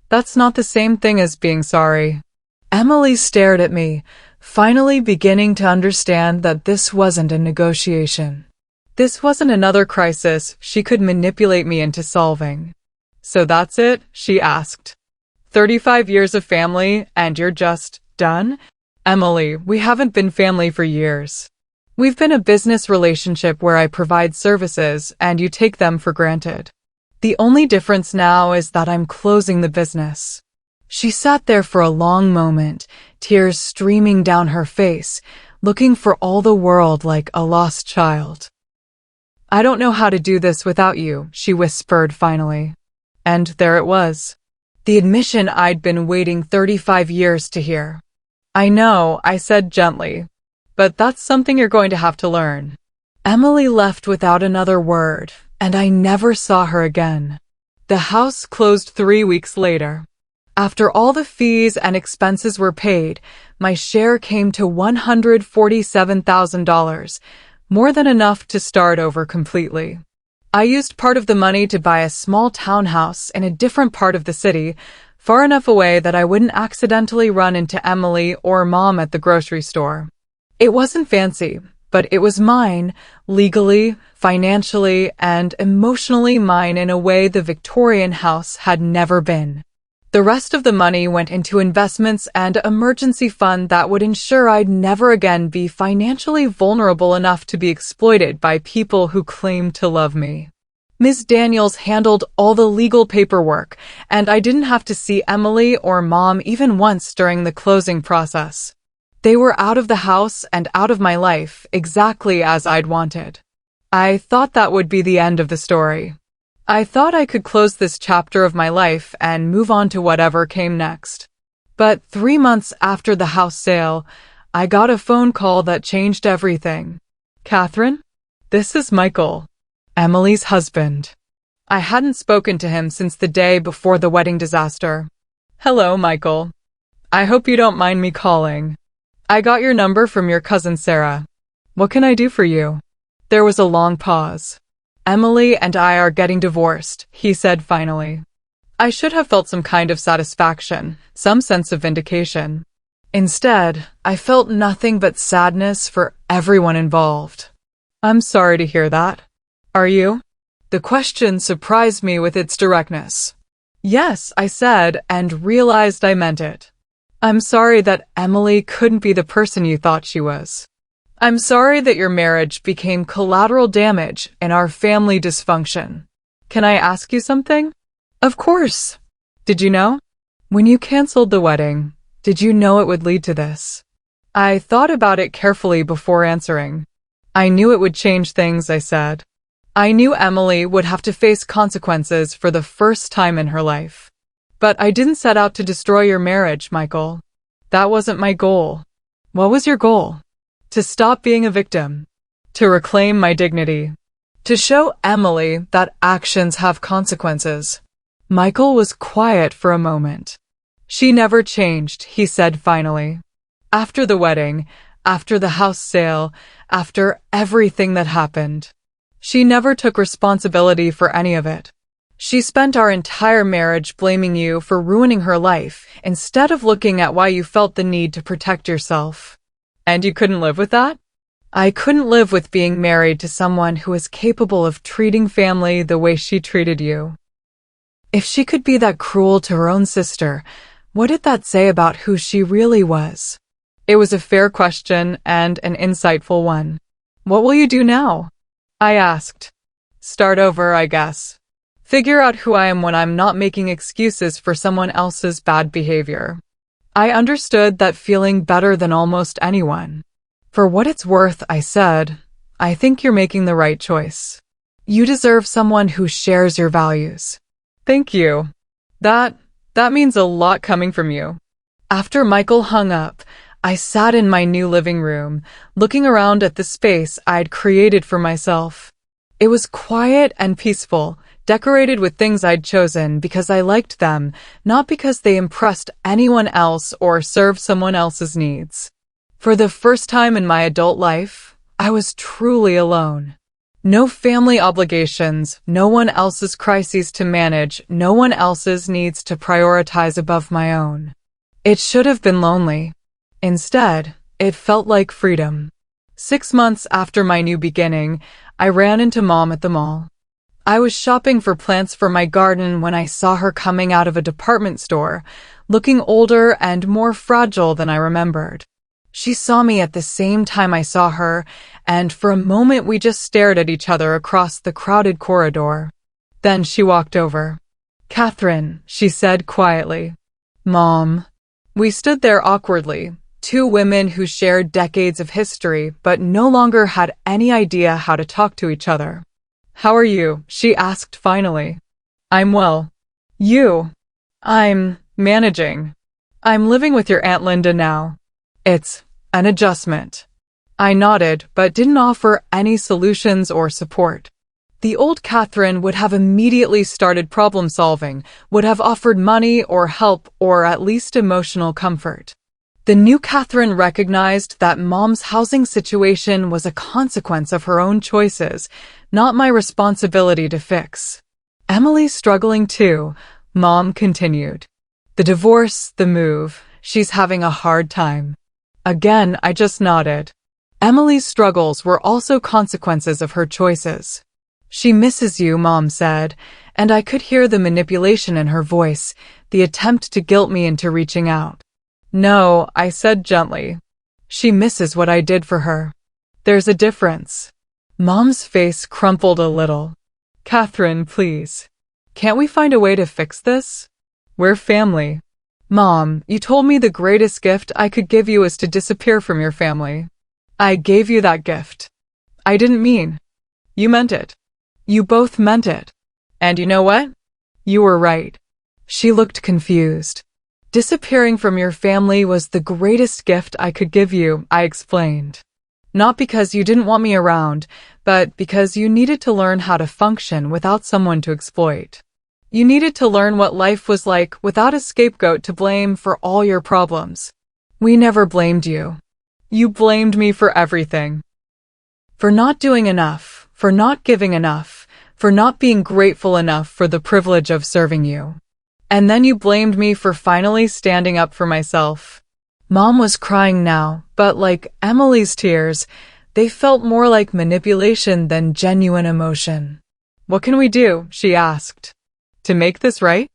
That's not the same thing as being sorry. Emily stared at me, finally beginning to understand that this wasn't a negotiation. This wasn't another crisis she could manipulate me into solving. So that's it? She asked. 35 years of family, and you're just done? Emily, we haven't been family for years. We've been a business relationship where I provide services and you take them for granted. The only difference now is that I'm closing the business. She sat there for a long moment, tears streaming down her face, looking for all the world like a lost child. I don't know how to do this without you, she whispered finally. And there it was. The admission I'd been waiting 35 years to hear. I know, I said gently. But that's something you're going to have to learn. Emily left without another word, and I never saw her again. The house closed 3 weeks later. After all the fees and expenses were paid, my share came to $147,000, more than enough to start over completely. I used part of the money to buy a small townhouse in a different part of the city, far enough away that I wouldn't accidentally run into Emily or Mom at the grocery store. It wasn't fancy, but it was mine, legally, financially, and emotionally mine in a way the Victorian house had never been. The rest of the money went into investments and emergency fund that would ensure I'd never again be financially vulnerable enough to be exploited by people who claimed to love me. Ms. Daniels handled all the legal paperwork, and I didn't have to see Emily or Mom even once during the closing process. They were out of the house and out of my life, exactly as I'd wanted. I thought that would be the end of the story. I thought I could close this chapter of my life and move on to whatever came next. But 3 months after the house sale, I got a phone call that changed everything. "Catherine, this is Michael, Emily's husband." I hadn't spoken to him since the day before the wedding disaster. "Hello, Michael. I hope you don't mind me calling. I got your number from your cousin Sarah. What can I do for you?" There was a long pause. "Emily and I are getting divorced," he said finally. I should have felt some kind of satisfaction, some sense of vindication. Instead, I felt nothing but sadness for everyone involved. "I'm sorry to hear that. Are you?" The question surprised me with its directness. "Yes," I said, and realized I meant it. "I'm sorry that Emily couldn't be the person you thought she was. I'm sorry that your marriage became collateral damage in our family dysfunction. Can I ask you something?" "Of course." "Did you know? When you canceled the wedding, did you know it would lead to this?" I thought about it carefully before answering. "I knew it would change things," I said. "I knew Emily would have to face consequences for the first time in her life. But I didn't set out to destroy your marriage, Michael. That wasn't my goal." "What was your goal?" "To stop being a victim. To reclaim my dignity. To show Emily that actions have consequences." Michael was quiet for a moment. "She never changed," he said finally. "After the wedding, after the house sale, after everything that happened. She never took responsibility for any of it. She spent our entire marriage blaming you for ruining her life instead of looking at why you felt the need to protect yourself. And you couldn't live with that?" "I couldn't live with being married to someone who was capable of treating family the way she treated you. If she could be that cruel to her own sister, what did that say about who she really was?" It was a fair question and an insightful one. "What will you do now?" I asked. "Start over, I guess. Figure out who I am when I'm not making excuses for someone else's bad behavior." I understood that feeling better than almost anyone. "For what it's worth," I said, "I think you're making the right choice. You deserve someone who shares your values." "Thank you. That means a lot coming from you." After Michael hung up, I sat in my new living room, looking around at the space I'd created for myself. It was quiet and peaceful, decorated with things I'd chosen because I liked them, not because they impressed anyone else or served someone else's needs. For the first time in my adult life, I was truly alone. No family obligations, no one else's crises to manage, no one else's needs to prioritize above my own. It should have been lonely. Instead, it felt like freedom. 6 months after my new beginning, I ran into Mom at the mall. I was shopping for plants for my garden when I saw her coming out of a department store, looking older and more fragile than I remembered. She saw me at the same time I saw her, and for a moment we just stared at each other across the crowded corridor. Then she walked over. "Catherine," she said quietly. "Mom." We stood there awkwardly, two women who shared decades of history but no longer had any idea how to talk to each other. "How are you?" she asked finally. "I'm well. You?" "I'm managing. I'm living with your Aunt Linda now. It's an adjustment." I nodded, but didn't offer any solutions or support. The old Catherine would have immediately started problem solving, would have offered money or help or at least emotional comfort. The new Catherine recognized that Mom's housing situation was a consequence of her own choices, not my responsibility to fix. "Emily's struggling too," Mom continued. The divorce, the move, she's having a hard time. Again, I just nodded. Emily's struggles were also consequences of her choices. She misses you, Mom said, and I could hear the manipulation in her voice, the attempt to guilt me into reaching out. No, I said gently. She misses what I did for her. There's a difference. Mom's face crumpled a little. Catherine, please. Can't we find a way to fix this? We're family. Mom, you told me the greatest gift I could give you is to disappear from your family. I gave you that gift. I didn't mean. You meant it. You both meant it. And you know what? You were right. She looked confused. Disappearing from your family was the greatest gift I could give you, I explained. Not because you didn't want me around, but because you needed to learn how to function without someone to exploit. You needed to learn what life was like without a scapegoat to blame for all your problems. We never blamed you. You blamed me for everything. For not doing enough, for not giving enough, for not being grateful enough for the privilege of serving you. And then you blamed me for finally standing up for myself. Mom was crying now, but like Emily's tears, they felt more like manipulation than genuine emotion. What can we do? She asked. To make this right?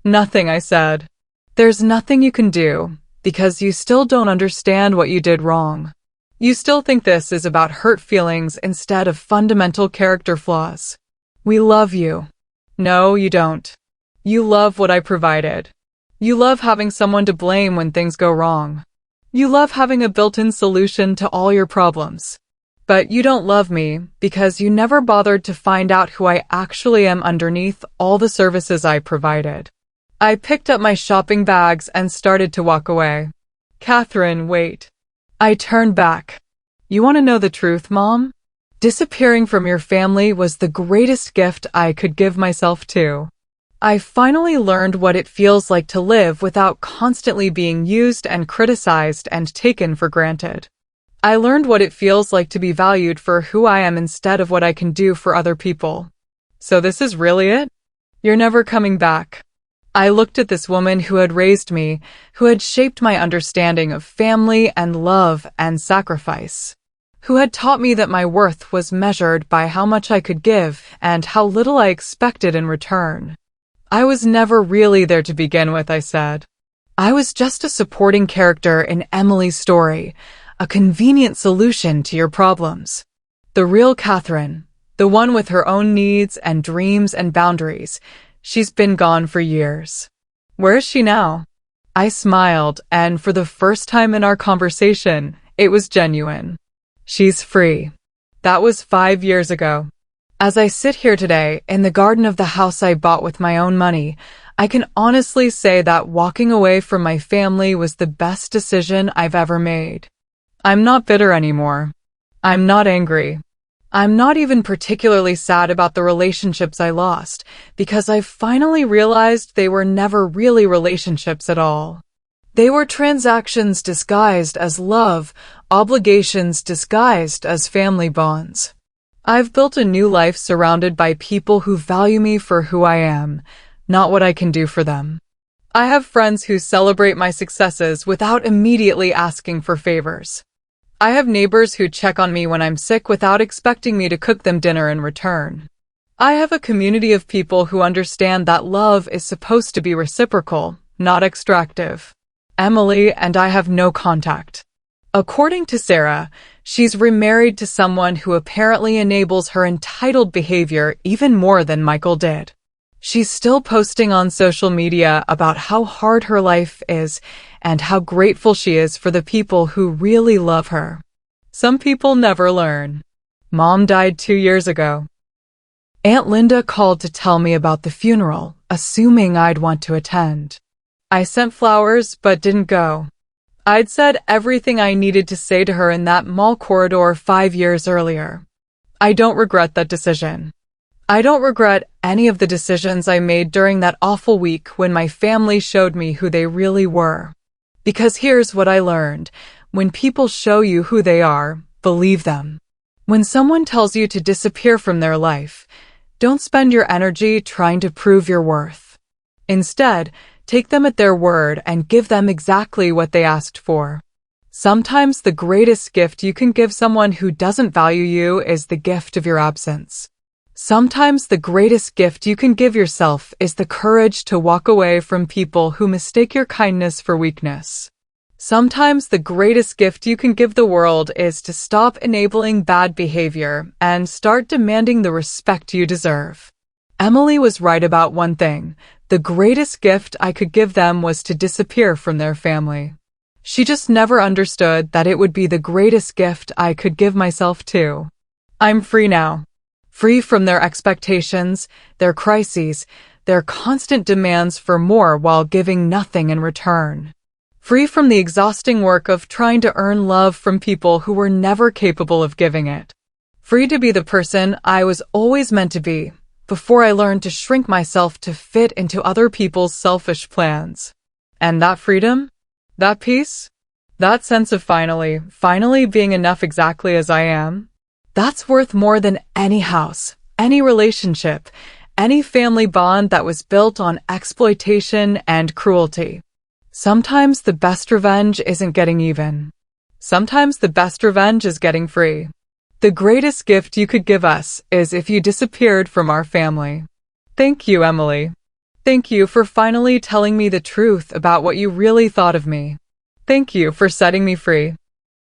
Nothing, I said. There's nothing you can do, because you still don't understand what you did wrong. You still think this is about hurt feelings instead of fundamental character flaws. We love you. No, you don't. You love what I provided. You love having someone to blame when things go wrong. You love having a built-in solution to all your problems. But you don't love me because you never bothered to find out who I actually am underneath all the services I provided. I picked up my shopping bags and started to walk away. Catherine, wait. I turned back. You want to know the truth, Mom? Disappearing from your family was the greatest gift I could give myself too. I finally learned what it feels like to live without constantly being used and criticized and taken for granted. I learned what it feels like to be valued for who I am instead of what I can do for other people. So this is really it? You're never coming back. I looked at this woman who had raised me, who had shaped my understanding of family and love and sacrifice, who had taught me that my worth was measured by how much I could give and how little I expected in return. I was never really there to begin with, I said. I was just a supporting character in Emily's story, a convenient solution to your problems. The real Catherine, the one with her own needs and dreams and boundaries, she's been gone for years. Where is she now? I smiled, and for the first time in our conversation, it was genuine. She's free. That was 5 years ago. As I sit here today, in the garden of the house I bought with my own money, I can honestly say that walking away from my family was the best decision I've ever made. I'm not bitter anymore. I'm not angry. I'm not even particularly sad about the relationships I lost, because I finally realized they were never really relationships at all. They were transactions disguised as love, obligations disguised as family bonds. I've built a new life surrounded by people who value me for who I am, not what I can do for them. I have friends who celebrate my successes without immediately asking for favors. I have neighbors who check on me when I'm sick without expecting me to cook them dinner in return. I have a community of people who understand that love is supposed to be reciprocal, not extractive. Emily and I have no contact. According to Sarah, she's remarried to someone who apparently enables her entitled behavior even more than Michael did. She's still posting on social media about how hard her life is and how grateful she is for the people who really love her. Some people never learn. Mom died 2 years ago. Aunt Linda called to tell me about the funeral, assuming I'd want to attend. I sent flowers but didn't go. I'd said everything I needed to say to her in that mall corridor 5 years earlier. I don't regret that decision. I don't regret any of the decisions I made during that awful week when my family showed me who they really were. Because here's what I learned. When people show you who they are, believe them. When someone tells you to disappear from their life, don't spend your energy trying to prove your worth. Instead, Take them at their word and give them exactly what they asked for. Sometimes the greatest gift you can give someone who doesn't value you is the gift of your absence. Sometimes the greatest gift you can give yourself is the courage to walk away from people who mistake your kindness for weakness. Sometimes the greatest gift you can give the world is to stop enabling bad behavior and start demanding the respect you deserve. Emily was right about one thing. The greatest gift I could give them was to disappear from their family. She just never understood that it would be the greatest gift I could give myself too. I'm free now. Free from their expectations, their crises, their constant demands for more while giving nothing in return. Free from the exhausting work of trying to earn love from people who were never capable of giving it. Free to be the person I was always meant to be, before I learned to shrink myself to fit into other people's selfish plans. And that freedom? That peace? That sense of finally being enough exactly as I am? That's worth more than any house, any relationship, any family bond that was built on exploitation and cruelty. Sometimes the best revenge isn't getting even. Sometimes the best revenge is getting free. The greatest gift you could give us is if you disappeared from our family. Thank you, Emily. Thank you for finally telling me the truth about what you really thought of me. Thank you for setting me free.